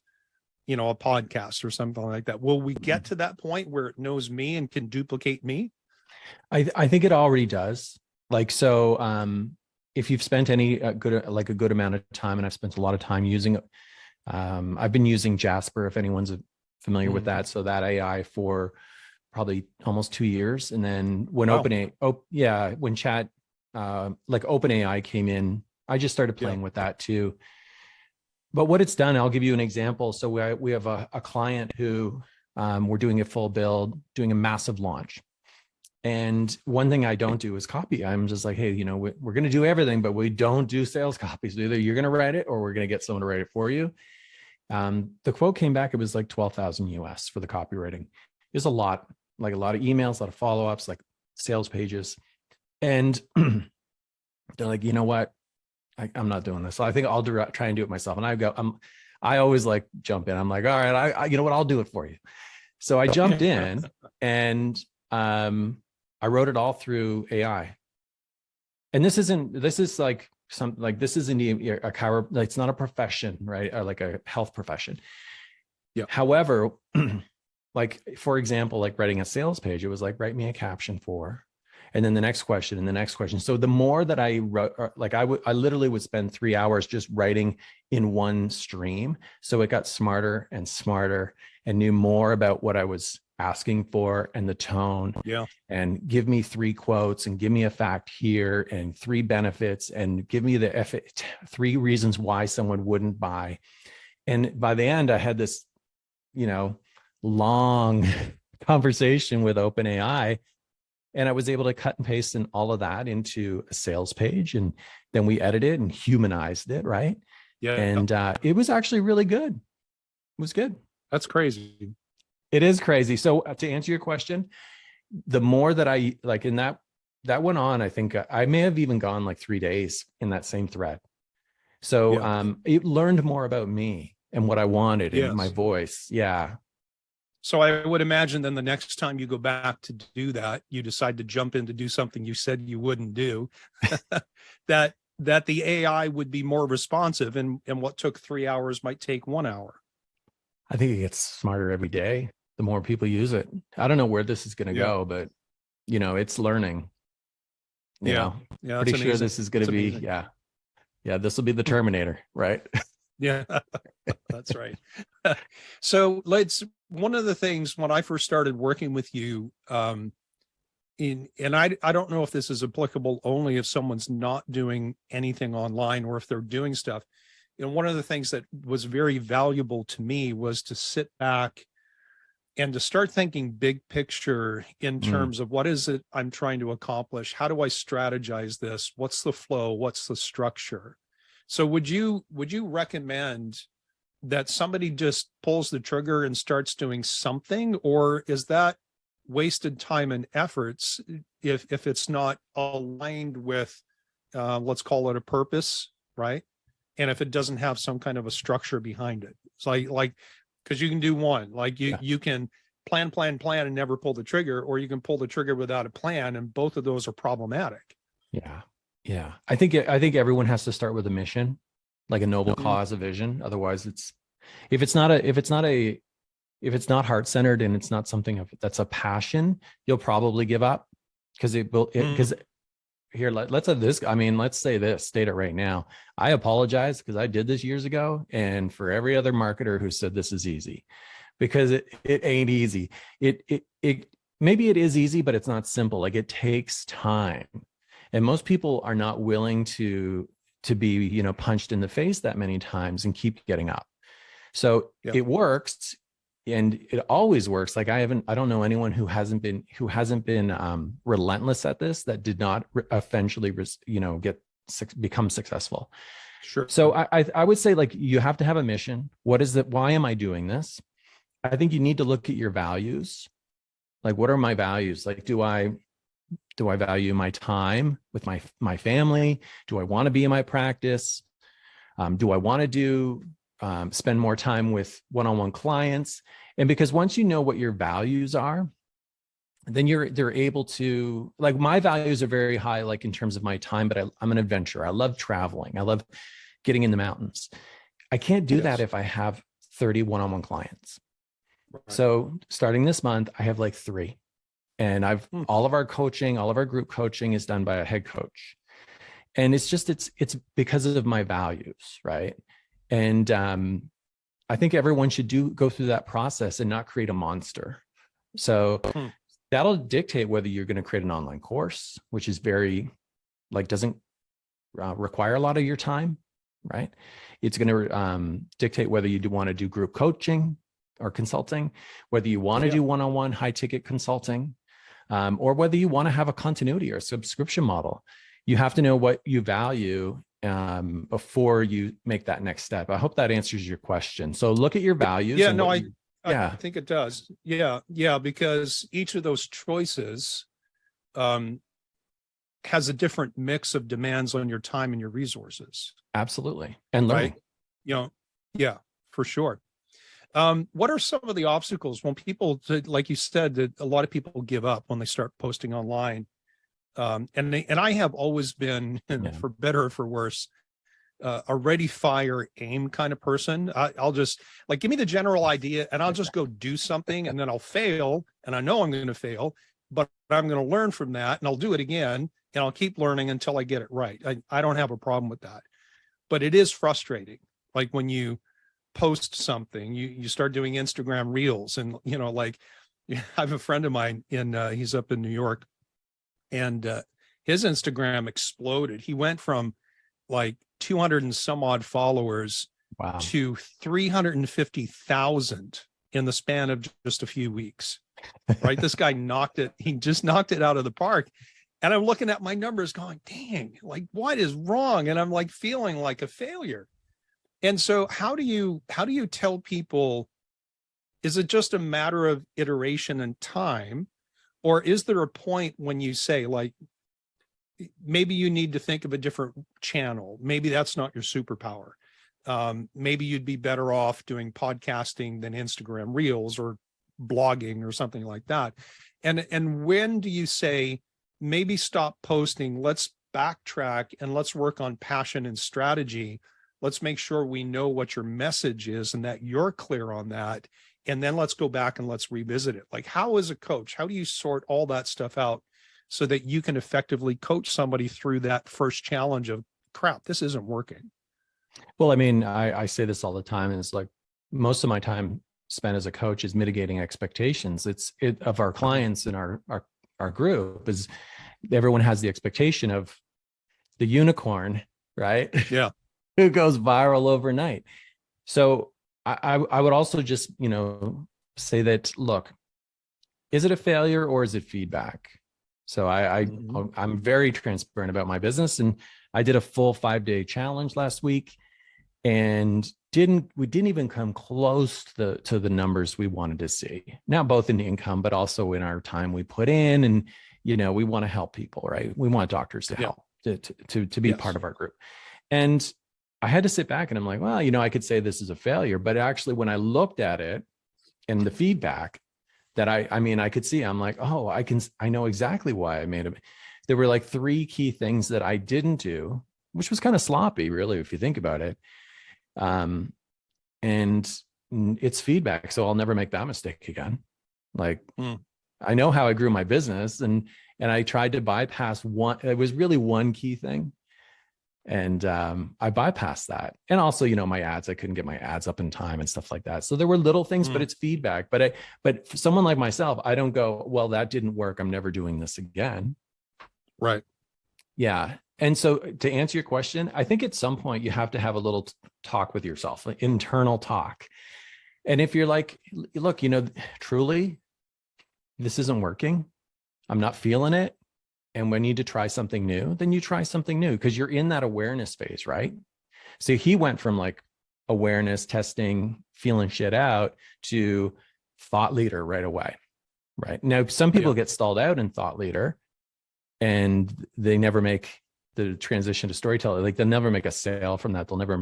a podcast or something like that. Will we get to that point where it knows me and can duplicate me? I think it already does. Like, so, if you've spent a good amount of time, and I've spent a lot of time using it, I've been using Jasper, if anyone's familiar with that. So that AI for probably almost 2 years. And then when when chat, like OpenAI came in, I just started playing with that too. But what it's done, I'll give you an example. So we have a client who, we're doing a full build, doing a massive launch. And one thing I don't do is copy. I'm just like, hey, we're going to do everything, but we don't do sales copies. Either you're going to write it or we're going to get someone to write it for you. The quote came back, it was like 12,000 US for the copywriting. It's a lot, like a lot of emails, a lot of follow-ups, like sales pages. And they're like, you know what? I'm not doing this. So I think I'll try and do it myself. And I always like jump in. I'm like, all right, I you know what? I'll do it for you. So I jumped in and I wrote it all through AI. And this isn't a it's not a profession, right? Or like a health profession. Yeah. However, like, for example, like writing a sales page, it was like, write me a caption for, and then the next question and the next question. So the more that I wrote, like I literally would spend 3 hours just writing in one stream. So it got smarter and smarter and knew more about what I was asking for and the tone. Yeah. And give me 3 quotes and give me a fact here and 3 benefits and give me the 3 reasons why someone wouldn't buy. And by the end, I had this, long conversation with OpenAI. And I was able to cut and paste in all of that into a sales page. And then we edited and humanized it. Right. Yeah. And it was actually really good. It was good. That's crazy. It is crazy. So to answer your question, the more that I like in that went on, I think I may have even gone like 3 days in that same thread. So it learned more about me and what I wanted and my voice. Yeah. So I would imagine then the next time you go back to do that, you decide to jump in to do something you said you wouldn't do, that the AI would be more responsive, and what took 3 hours might take 1 hour. I think it gets smarter every day. The more people use it. I don't know where this is going to go, but it's learning. Yeah. Pretty sure this is going to be, this will be the Terminator, right? Yeah, that's right. So one of the things when I first started working with you, and I don't know if this is applicable only if someone's not doing anything online or if they're doing stuff. One of the things that was very valuable to me was to sit back and to start thinking big picture in terms of what is it I'm trying to accomplish? How do I strategize this? What's the flow? What's the structure? So would you recommend that somebody just pulls the trigger and starts doing something, or is that wasted time and efforts if it's not aligned with, let's call it a purpose, right? And if it doesn't have some kind of a structure behind it? It's like, because you can do one, like you can plan and never pull the trigger, or you can pull the trigger without a plan, and both of those are problematic. Yeah. I think everyone has to start with a mission, like a noble cause, a vision. Otherwise if it's not heart-centered and it's not something that's a passion, you'll probably give up because here, let's have this. I mean, let's say this, state it right now. I apologize because I did this years ago. And for every other marketer who said this is easy, because it ain't easy. It maybe it is easy, but it's not simple. Like, it takes time. And most people are not willing to be, punched in the face that many times and keep getting up. So it works. And it always works. Like, I don't know anyone who hasn't been relentless at this that did not eventually, become successful. Sure. So I would say, like, you have to have a mission. What is it? Why am I doing this? I think you need to look at your values. Like, what are my values? Like, do I value my time with my family? Do I want to be in my practice? Do I want to spend more time with one-on-one clients? And because once you know what your values are, then they're able to, like, my values are very high, like in terms of my time, but I'm an adventurer. I love traveling. I love getting in the mountains. I can't do that Yes. if I have 30 one-on-one clients. Right. So starting this month, I have like 3. And all of our coaching, all of our group coaching is done by a head coach. And it's because of my values, right? And I think everyone should go through that process and not create a monster. So that'll dictate whether you're going to create an online course, which is doesn't require a lot of your time, right? It's going to dictate whether you want to do group coaching or consulting, whether you want to do one-on-one high ticket consulting, or whether you want to have a continuity or a subscription model. You have to know what you value before you make that next step. I hope that answers your question. So look at your values. Yeah, no, I think it does. Yeah, because each of those choices has a different mix of demands on your time and your resources. Absolutely. And learning. Right? Yeah, for sure. What are some of the obstacles when people, like you said, that a lot of people give up when they start posting online? And I have always been, for better or for worse, a ready, fire, aim kind of person. I'll just give me the general idea and I'll just go do something, and then I'll fail. And I know I'm going to fail, but I'm going to learn from that and I'll do it again and I'll keep learning until I get it right. I don't have a problem with that, but it is frustrating. Like when you post something, you start doing Instagram reels, and I have a friend of mine he's up in New York, and his Instagram exploded. He went from like 200 and some odd followers to 350,000 in the span of just a few weeks. Right? This guy he just knocked it out of the park. And I'm looking at my numbers going, dang, like what is wrong? And I'm like feeling like a failure. And so how do you tell people, is it just a matter of iteration and time? Or is there a point when you say, like, maybe you need to think of a different channel? Maybe that's not your superpower. Maybe you'd be better off doing podcasting than Instagram reels or blogging or something like that. And when do you say, maybe stop posting, let's backtrack and let's work on passion and strategy. Let's make sure we know what your message is and that you're clear on that. And then let's go back and let's revisit it. Like, how, as a coach, how do you sort all that stuff out so that you can effectively coach somebody through that first challenge of, crap, this isn't working? Well, I mean, I say this all the time, and it's like most of my time spent as a coach is mitigating expectations. Of our clients and our group is everyone has the expectation of the unicorn, right? Yeah. Who goes viral overnight. So I would also just, say that, look, is it a failure or is it feedback? So I'm very transparent about my business, and I did a full 5-day challenge last week, and we didn't even come close to the numbers we wanted to see. Now, both in income, but also in our time we put in, and we want to help people, right? We want doctors to help to be part of our group. And I had to sit back and I'm like, well, I could say this is a failure, but actually when I looked at it and the feedback that I could see, I'm like, oh, I know exactly why I made it. There were like 3 key things that I didn't do, which was kind of sloppy, really, if you think about it. And it's feedback. So I'll never make that mistake again. Like, I know how I grew my business, and I tried to bypass one. It was really one key thing. And I bypassed that. And also, my ads, I couldn't get my ads up in time and stuff like that. So there were little things, but it's feedback. But for someone like myself, I don't go, well, that didn't work, I'm never doing this again. Right. Yeah. And so to answer your question, I think at some point you have to have a little talk with yourself, like internal talk. And if you're like, look, truly, this isn't working, I'm not feeling it, and we need to try something new, then you try something new, because you're in that awareness phase, right? So he went from like awareness, testing, feeling shit out, to thought leader right away, right? Now, some people get stalled out in thought leader and they never make the transition to storyteller. Like, they'll never make a sale from that. They'll never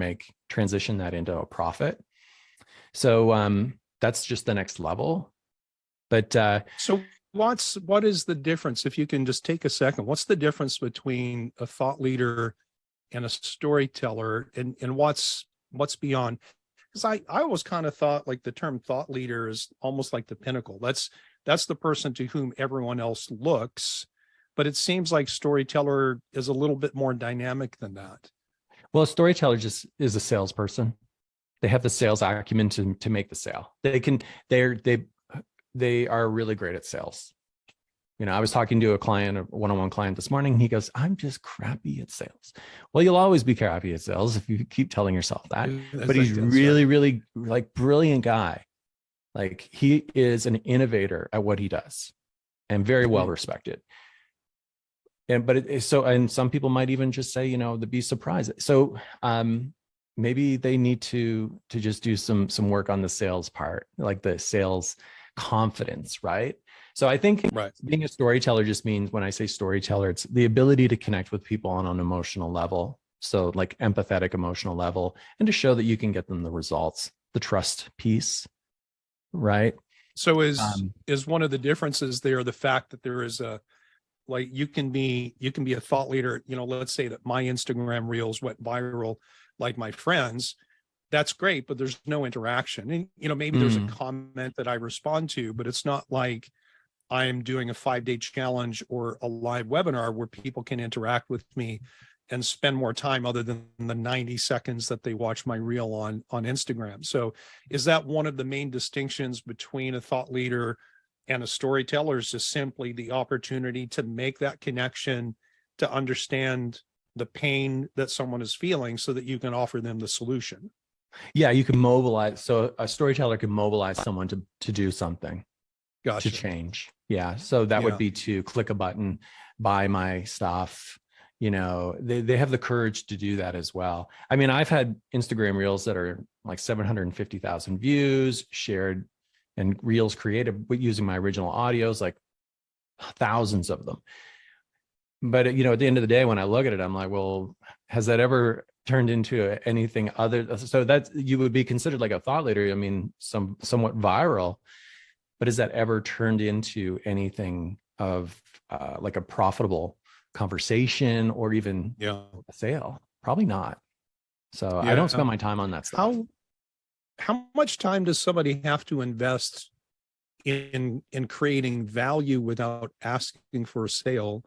transition that into a profit. So that's just the next level. But so what is the difference? If you can just take a second, what's the difference between a thought leader and a storyteller, and what's beyond? Because I always kind of thought like the term thought leader is almost like the pinnacle. That's the person to whom everyone else looks, but it seems like storyteller is a little bit more dynamic than that. Well, a storyteller just is a salesperson. They have the sales acumen to make the sale. They are really great at sales. You know, I was talking to a client, a one-on-one client this morning. He goes, "I'm just crappy at sales." Well, you'll always be crappy at sales if you keep telling yourself that. But he's really, really like brilliant guy. Like he is an innovator at what he does and very well respected. And some people might even just say, you know, to be surprised. So maybe they need to just do some work on the sales part, like the sales confidence, right? So I think being a storyteller just means, when I say storyteller, it's the ability to connect with people on an emotional level. So like empathetic emotional level, and to show that you can get them the results, the trust piece, right? So is one of the differences there the fact that there is like you can be a thought leader, you know, let's say that my Instagram reels went viral like my friends, that's great, but there's no interaction. And, you know, maybe there's a comment that I respond to, but it's not like I'm doing a 5-day challenge or a live webinar where people can interact with me and spend more time other than the 90 seconds that they watch my reel on Instagram. So is that one of the main distinctions between a thought leader and a storyteller, is just simply the opportunity to make that connection, to understand the pain that someone is feeling so that you can offer them the solution? Yeah, you can mobilize. So a storyteller can mobilize someone to do something, Gotcha. to change. Yeah. So that would be to click a button, buy my stuff. You know, they have the courage to do that as well. I mean, I've had Instagram reels that are like 750,000 views shared, and reels created using my original audios, like thousands of them. But, you know, at the end of the day, when I look at it, I'm like, well, has that ever turned into anything other? So that you would be considered like a thought leader. I mean, somewhat viral, but has that ever turned into anything of like a profitable conversation or even a sale? Probably not. So I don't spend my time on that stuff. How much time does somebody have to invest in creating value without asking for a sale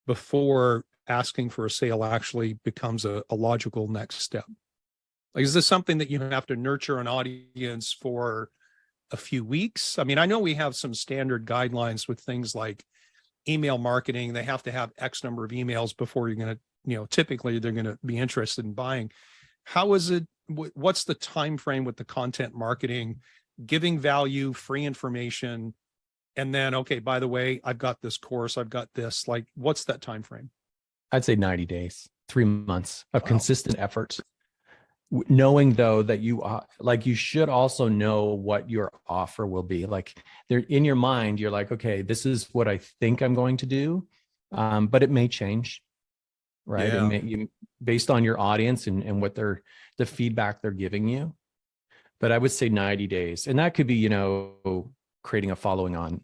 before asking for a sale actually becomes a logical next step? Like, is this something that you have to nurture an audience for a few weeks? I mean, I know we have some standard guidelines with things like email marketing. They have to have X number of emails before you're going to, you know, typically they're going to be interested in buying. How is it? What's the time frame with the content marketing, giving value, free information, and then, okay, by the way, I've got this course, I've got this, like, what's that time frame? I'd say 90 days, 3 months of consistent effort. Knowing though that you should also know what your offer will be. Like, there in your mind, you're like, okay, this is what I think I'm going to do. But it may change, right? Yeah. It may, based on your audience and what the feedback they're giving you. But I would say 90 days. And that could be, you know, creating a following on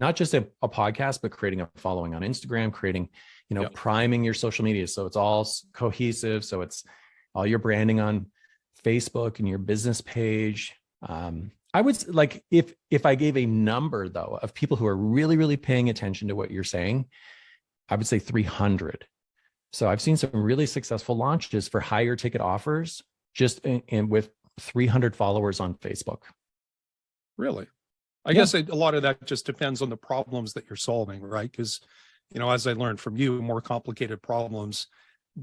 not just a podcast, but creating a following on Instagram, creating, you know, priming your social media. So it's all cohesive. So it's all your branding on Facebook and your business page. I would like, if I gave a number though, of people who are really, really paying attention to what you're saying, I would say 300. So I've seen some really successful launches for higher ticket offers just in with 300 followers on Facebook. Really? I guess a lot of that just depends on the problems that you're solving, right? Because, you know, as I learned from you, more complicated problems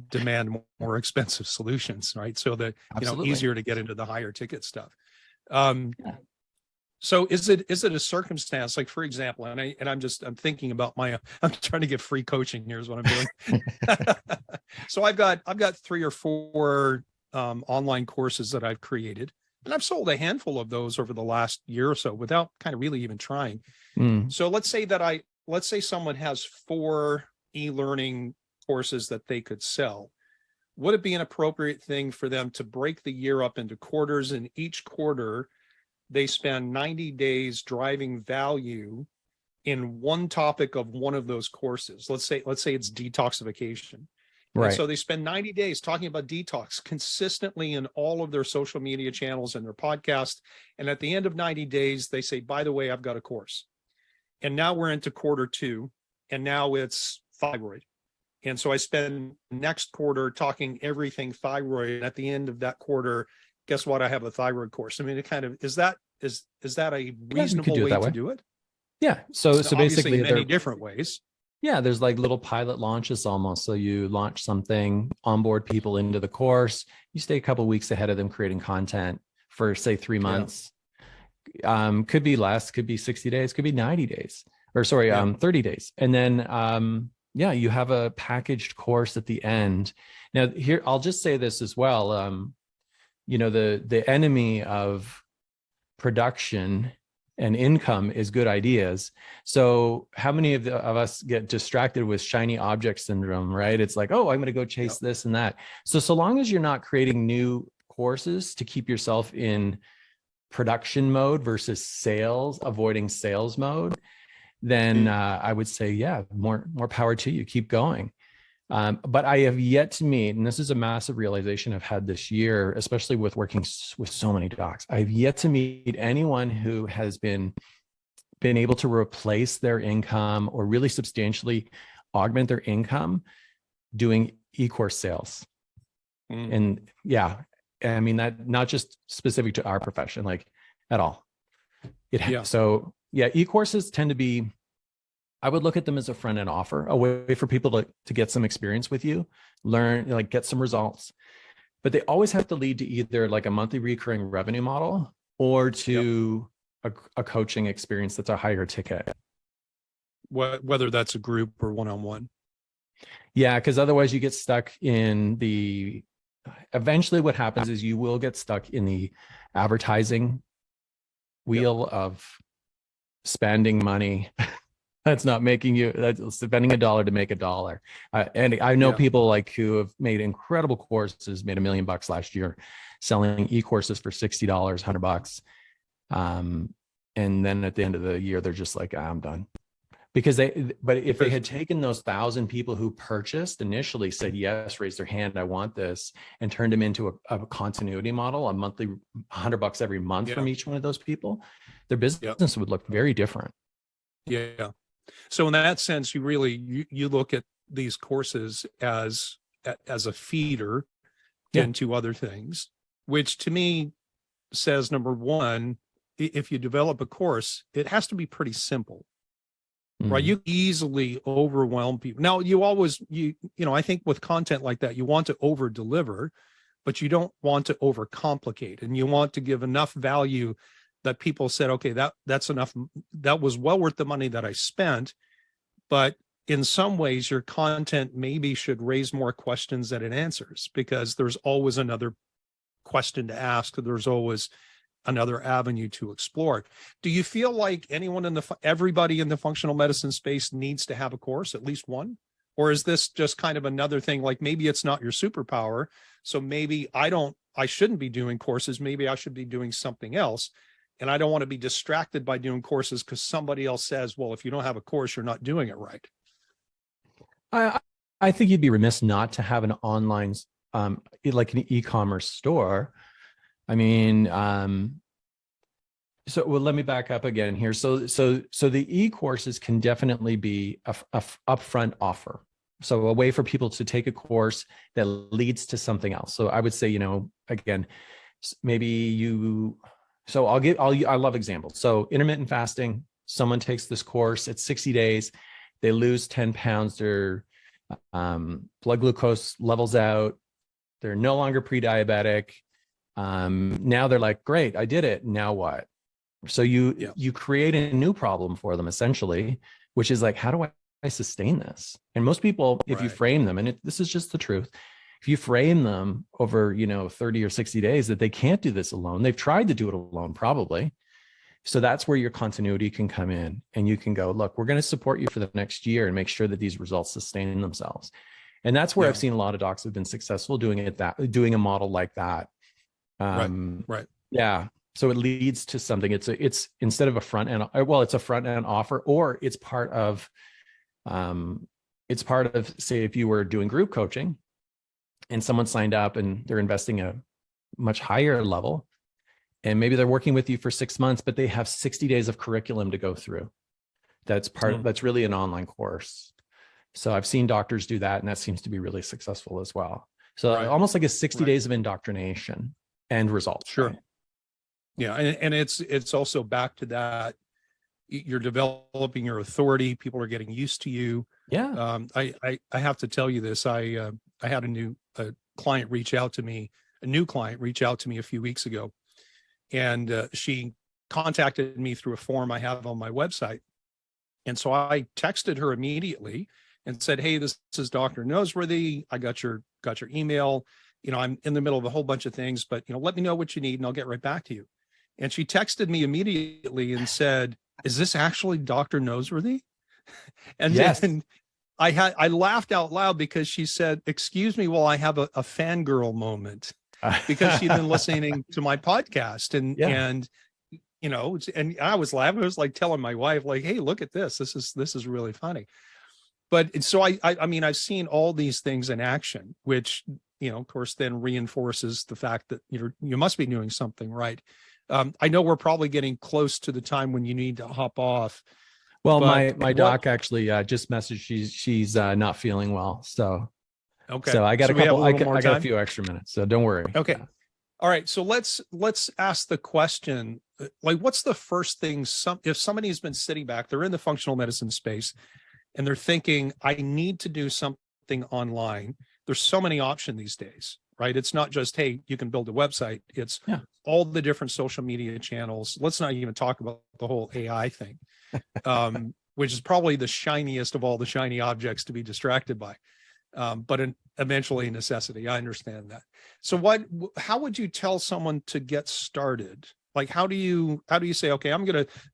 demand more expensive solutions, right? So that, you know, easier to get into the higher ticket stuff. So is it a circumstance, like, for example, and I'm thinking about I'm trying to get free coaching. Here's what I'm doing. So I've got 3 or 4 online courses that I've created, and I've sold a handful of those over the last year or so without kind of really even trying. So let's say someone has 4 e-learning courses that they could sell. Would it be an appropriate thing for them to break the year up into quarters, and each quarter they spend 90 days driving value in one topic of one of those courses. Let's say it's detoxification. And Right. so they spend 90 days talking about detox consistently in all of their social media channels and their podcast. And at the end of 90 days, they say, by the way, I've got a course. And now we're into quarter two, and now it's thyroid. And so I spend next quarter talking everything thyroid. And at the end of that quarter, guess what? I have a thyroid course. I mean, it kind of, is that a reasonable way to do it? Yeah. So Obviously basically many different ways. yeah, there's like little pilot launches almost. So you launch something, onboard people into the course. You stay a couple of weeks ahead of them creating content for say 3 months. Could be less, could be 60 days, could be 90 days, or sorry, 30 days. And then, yeah, you have a packaged course at the end. Now here, I'll just say this as well. You know, the enemy of production and income is good ideas. So how many of us get distracted with shiny object syndrome, right? It's like, oh, I'm going to go chase this and that. So long as you're not creating new courses to keep yourself in production mode versus sales, avoiding sales mode, then I would say, yeah, more power to you. Keep going. But I have yet to meet, and this is a massive realization I've had this year, especially with working with so many docs. I've yet to meet anyone who has been able to replace their income or really substantially augment their income doing e-course sales. And yeah, I mean, that not just specific to our profession, like at all. So yeah, e-courses tend to be, I would look at them as a front end offer, a way for people to get some experience with you, learn, like get some results. But they always have to lead to either like a monthly recurring revenue model or to a coaching experience that's a higher ticket. Whether that's a group or one-on-one. Yeah, because otherwise you get stuck in eventually what happens is you will get stuck in the advertising wheel of spending money. That's not making you, that's spending $1 to make $1. And I know people like who have made incredible courses, made $1 million last year, selling e-courses for $60, $100. And then at the end of the year, they're just like, I'm done. But if they had taken those 1,000 people who purchased initially, said, yes, raised their hand, I want this, and turned them into a continuity model, a monthly $100 every month from each one of those people, their business would look very different. Yeah. So in that sense, you really, you look at these courses as a feeder into other things, which to me says, number one, if you develop a course, it has to be pretty simple, right? You easily overwhelm people. Now you always, I think with content like that, you want to over deliver, but you don't want to overcomplicate, and you want to give enough value that people said, okay, that's enough. That was well worth the money that I spent. But in some ways, your content maybe should raise more questions than it answers, because there's always another question to ask. There's always another avenue to explore. Do you feel like everybody in the functional medicine space needs to have a course, at least one? Or is this just kind of another thing? Like maybe it's not your superpower. So maybe I shouldn't be doing courses. Maybe I should be doing something else. And I don't want to be distracted by doing courses because somebody else says, well, if you don't have a course, you're not doing it right. I think you'd be remiss not to have an online, like an e-commerce store. I mean, let me back up again here. So the e-courses can definitely be a upfront offer. So a way for people to take a course that leads to something else. So I would say, again, maybe I love examples. So intermittent fasting, someone takes this course, it's 60 days, they lose 10 pounds, their blood glucose levels out, they're no longer pre-diabetic. Now they're like, great, I did it. Now what? So you create a new problem for them essentially, which is like, how do I sustain this? And most people, if you frame them, and this is just the truth, if you frame them over, 30 or 60 days that they can't do this alone, they've tried to do it alone probably. So that's where your continuity can come in, and you can go, look, we're going to support you for the next year and make sure that these results sustain themselves. And that's where I've seen a lot of docs have been successful doing a model like that. Right. Yeah. So it leads to something. It's instead of a front end, well, it's a front end offer, or it's part of, say, if you were doing group coaching and someone signed up and they're investing a much higher level, and maybe they're working with you for 6 months, but they have 60 days of curriculum to go through. That's really an online course. So I've seen doctors do that, and that seems to be really successful as well. So almost like a 60 days of indoctrination and results. Sure. Right? Yeah. And it's also back to that. You're developing your authority. People are getting used to you. Yeah. I have to tell you this. I had a new client reach out to me a few weeks ago, and she contacted me through a form I have on my website. And so I texted her immediately and said, "Hey, this is Dr. Noseworthy. I got your email. I'm in the middle of a whole bunch of things, but let me know what you need and I'll get right back to you." And she texted me immediately and said, "Is this actually Dr. Noseworthy?" And yes. then I laughed out loud because she said, "Excuse me while I have a fangirl moment," because she'd been listening to my podcast and I was laughing. I was like telling my wife, like, "Hey, look at this. This is really funny." But so I mean, I've seen all these things in action, which, of course, then reinforces the fact that you must be doing something right. I know we're probably getting close to the time when you need to hop off. Well, my doc actually just messaged she's not feeling well. So okay. So I got I got a few extra minutes. So don't worry. Okay. Yeah. All right. So let's ask the question, like, what's the first thing if somebody's been sitting back, they're in the functional medicine space and they're thinking, I need to do something online. There's so many options these days, right? It's not just, hey, you can build a website. It's all the different social media channels. Let's not even talk about the whole AI thing, which is probably the shiniest of all the shiny objects to be distracted by. But eventually a necessity. I understand that. So how would you tell someone to get started? Like, how do you say, okay,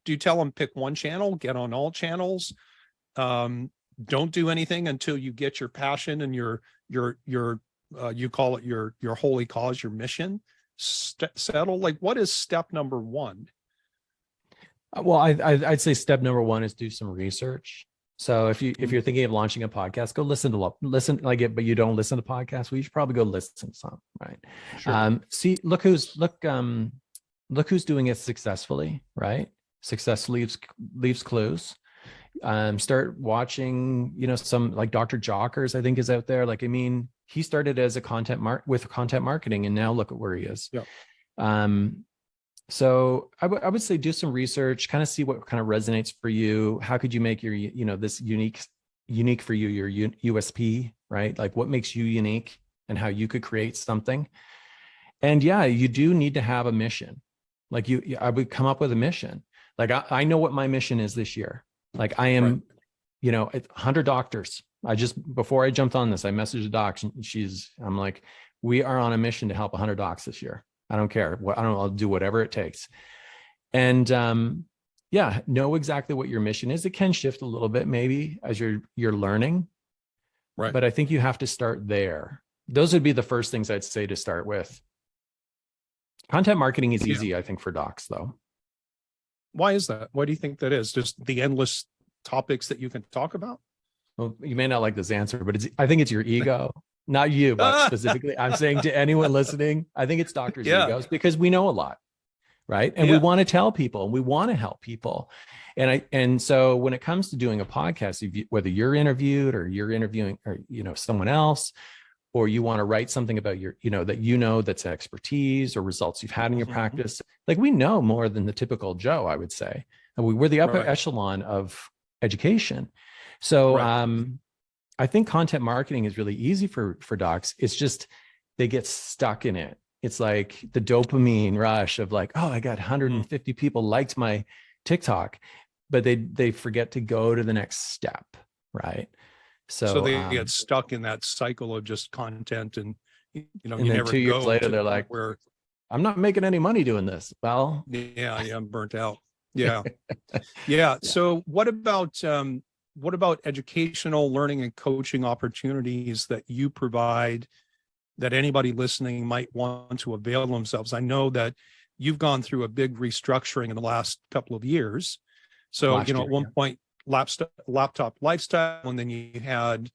do you tell them pick one channel, get on all channels? Don't do anything until you get your passion and your you call it your holy cause, your mission settle. Like, what is step number one? Well, I'd say step number one is do some research. So if you're thinking of launching a podcast, go listen like it, but you don't listen to podcasts. Well, you should probably go listen to some, right? Sure. Look who's doing it successfully, right? Success leaves clues. Start watching, some like Dr. Jockers, I think, is out there. Like, I mean, he started as a content marketing, and now look at where he is. Yeah. So I would say do some research, kind of see what kind of resonates for you. How could you make your, this unique for you, your USP, right? Like, what makes you unique and how you could create something. And yeah, you do need to have a mission. Like I would come up with a mission. Like I know what my mission is this year. Like I am, 100 doctors. Before I jumped on this, I messaged a doc. I'm like, we are on a mission to help 100 docs this year. I don't care. I'll do whatever it takes. And know exactly what your mission is. It can shift a little bit maybe as you're learning. Right. But I think you have to start there. Those would be the first things I'd say to start with. Content marketing is easy, I think, for docs, though. Why is that? Why do you think that is? Just the endless topics that you can talk about? Well, you may not like this answer, but I think it's your ego. Not you, but specifically, I'm saying to anyone listening, I think it's doctors' egos, because we know a lot, right? And we want to tell people, and we want to help people. And so when it comes to doing a podcast, whether you're interviewed or you're interviewing or, someone else, or you want to write something about that's expertise or results you've had in your practice, like we know more than the typical Joe, I would say. And we're the upper echelon of education. So, I think content marketing is really easy for docs. It's just, they get stuck in it. It's like the dopamine rush of like, oh, I got 150 people liked my TikTok, but they forget to go to the next step. Right. So they get stuck in that cycle of just content and, and you never 2 years later, they're like, I'm not making any money doing this. Well, yeah, I'm burnt out. Yeah. Yeah. So what about educational learning and coaching opportunities that you provide that anybody listening might want to avail themselves? I know that you've gone through a big restructuring in the last couple of years. So, Last at year, one point, laptop lifestyle, and then you had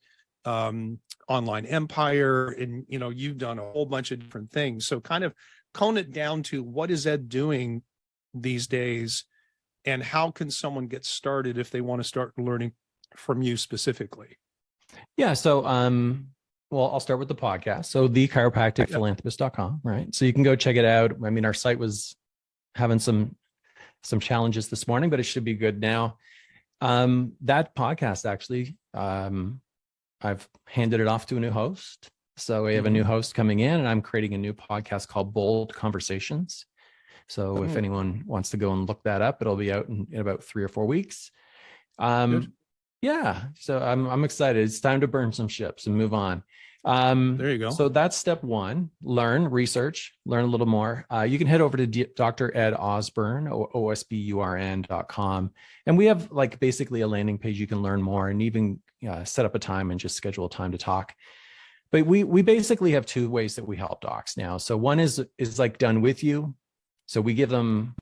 online empire, and you've done a whole bunch of different things. So kind of cone it down to, what is Ed doing these days, and how can someone get started if they want to start learning from you specifically? Yeah. So, well, I'll start with the podcast. So thechiropracticphilanthropist.com, right? So you can go check it out. I mean, our site was having some challenges this morning, but it should be good now. That podcast, actually, I've handed it off to a new host. So we have a new host coming in, and I'm creating a new podcast called Bold Conversations. So if anyone wants to go and look that up, it'll be out in about 3 or 4 weeks. Yeah. So I'm excited. It's time to burn some ships and move on. There you go. So that's step one: learn, research, learn a little more. You can head over to Dr. Ed Osburn, osburn.com. And we have basically a landing page. You can learn more and even set up a time and just schedule a time to talk. But we basically have 2 ways that we help docs now. So one is done with you. So we give them,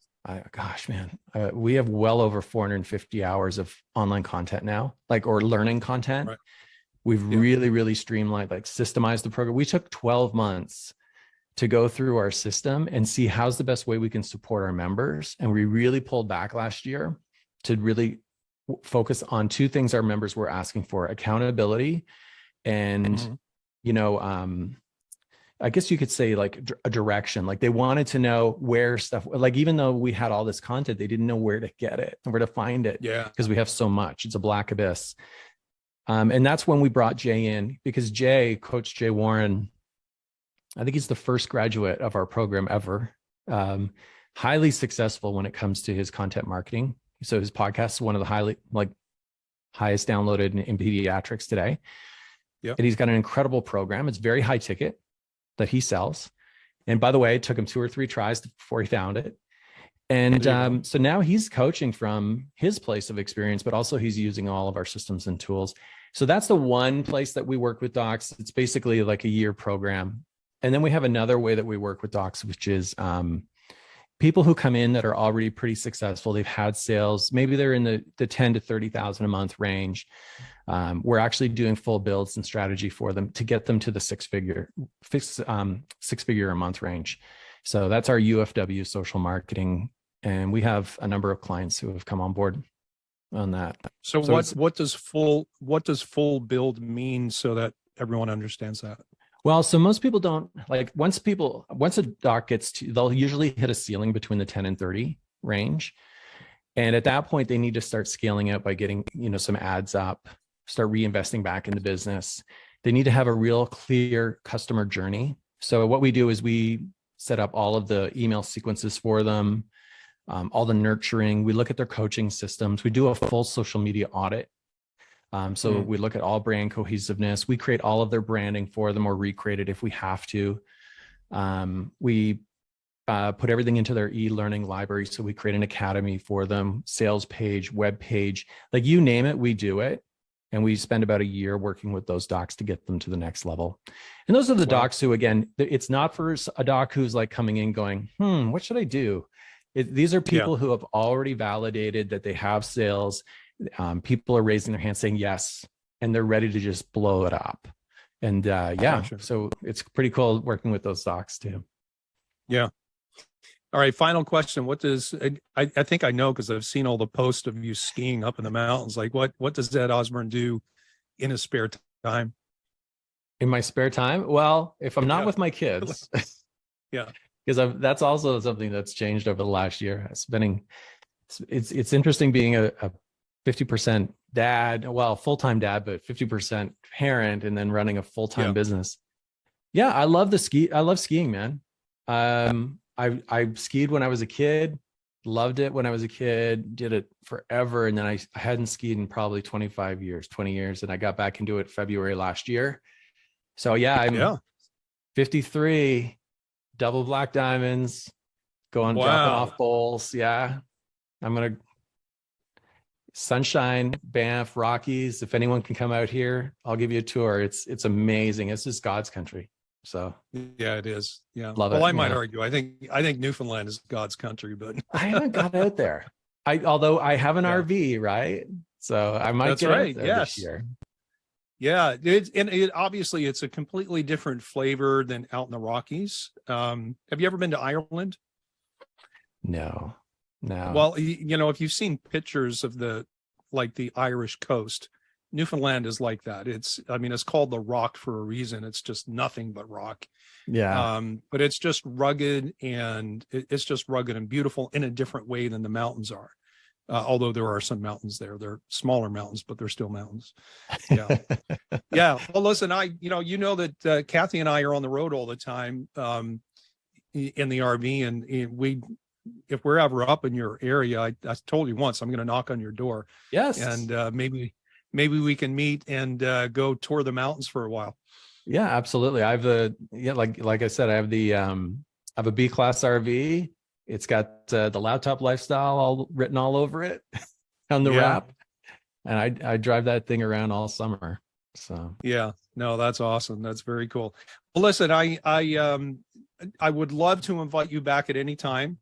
we have well over 450 hours of online content now, or learning content. Right. We've really streamlined, systemized the program. We took 12 months to go through our system and see how's the best way we can support our members. And we really pulled back last year to really focus on 2 things our members were asking for: accountability and, I guess you could say a direction. They wanted to know where stuff, even though we had all this content, they didn't know where to get it and where to find it. Yeah. Because we have so much. It's a black abyss. And that's when we brought Jay in, because Coach Jay Warren, I think he's the first graduate of our program ever. Highly successful when it comes to his content marketing. So his podcast is one of the highest downloaded in pediatrics today. Yep. And he's got an incredible program. It's very high ticket that he sells. And by the way, it took him 2 or 3 tries before he found it. And so now he's coaching from his place of experience, but also he's using all of our systems and tools. So that's the one place that we work with docs. It's basically like a year program. And then we have another way that we work with docs, which is people who come in that are already pretty successful. They've had sales. Maybe they're in the 10 to 30,000 a month range. We're actually doing full builds and strategy for them to get them to the six figure a month range. So that's our UFW social marketing. And we have a number of clients who have come on board on that. So what does full build mean, so that everyone understands that? Well, so most people don't once a doc gets to, they'll usually hit a ceiling between the 10 and 30 range. And at that point, they need to start scaling out by getting, some ads up, start reinvesting back in the business. They need to have a real clear customer journey. So what we do is we set up all of the email sequences for them, all the nurturing. We look at their coaching systems. We do a full social media audit. We look at all brand cohesiveness. We create all of their branding for them or recreate it if we have to. We put everything into their e-learning library. So we create an academy for them, sales page, web page, you name it, we do it. And we spend about a year working with those docs to get them to the next level. And those are the docs who, again, it's not for a doc who's coming in going, what should I do? These are people who have already validated that they have sales. People are raising their hands saying yes, and they're ready to just blow it up. And so it's pretty cool working with those docs too. Yeah. All right. Final question. What does, I think I know, because I've seen all the posts of you skiing up in the mountains. What does Ed Osburn do in his spare time? In my spare time? Well, if I'm not with my kids, because that's also something that's changed over the last year. It's interesting being a 50% dad, full-time dad, but 50% parent, and then running a full-time business. Yeah, I love skiing, man. I skied when I was a kid, loved it when I was a kid, did it forever. And then I hadn't skied in probably 20 years. And I got back into it February last year. So I'm 53, double black diamonds, dropping off bowls. Yeah. I'm going to Sunshine, Banff, Rockies. If anyone can come out here, I'll give you a tour. It's amazing. It's just God's country. So Yeah, it is. Yeah. love Well, it. I might Yeah. argue. I think Newfoundland is God's country, but I haven't got out there. Although I have an yeah, RV, right? So I might that's get out right. there this Yes. year. Yeah. It obviously it's a completely different flavor than out in the Rockies. Have you ever been to Ireland? No, no. Well, if you've seen pictures of the Irish coast, Newfoundland is like that. It's called the Rock for a reason. It's just nothing but rock. Yeah. But it's just rugged, and it's just rugged and beautiful in a different way than the mountains are. Although there are some mountains there, they're smaller mountains, but they're still mountains. Yeah. Yeah. Well, listen, that Kathy and I are on the road all the time, in the RV, and if we're ever up in your area, I told you once, I'm going to knock on your door, Yes. and maybe we can meet and go tour the mountains for a while. Yeah, absolutely. Like I said, I have a B-class RV. It's got the laptop lifestyle all written all over it on the wrap, and I drive that thing around all summer. So yeah, no, that's awesome. That's very cool. Well, listen, I would love to invite you back at any time.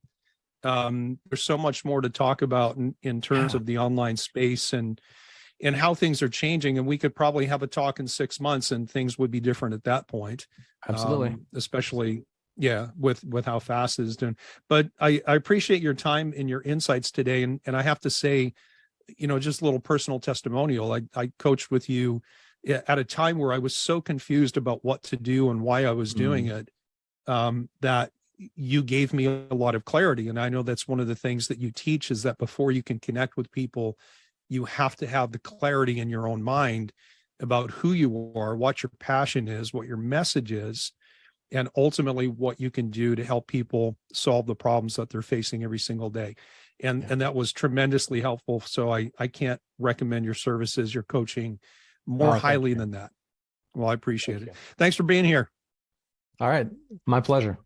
There's so much more to talk about in terms of the online space and how things are changing, and we could probably have a talk in 6 months and things would be different at that point. absolutely. Especially with how fast it is doing. But I appreciate your time and your insights today, and I have to say, just a little personal testimonial. I coached with you at a time where I was so confused about what to do and why I was doing it, that you gave me a lot of clarity. And I know that's one of the things that you teach, is that before you can connect with people, you have to have the clarity in your own mind about who you are, what your passion is, what your message is, and ultimately what you can do to help people solve the problems that they're facing every single day. And that was tremendously helpful. So I can't recommend your services, your coaching more highly than that. Well, I appreciate it. Thanks for being here. All right. My pleasure.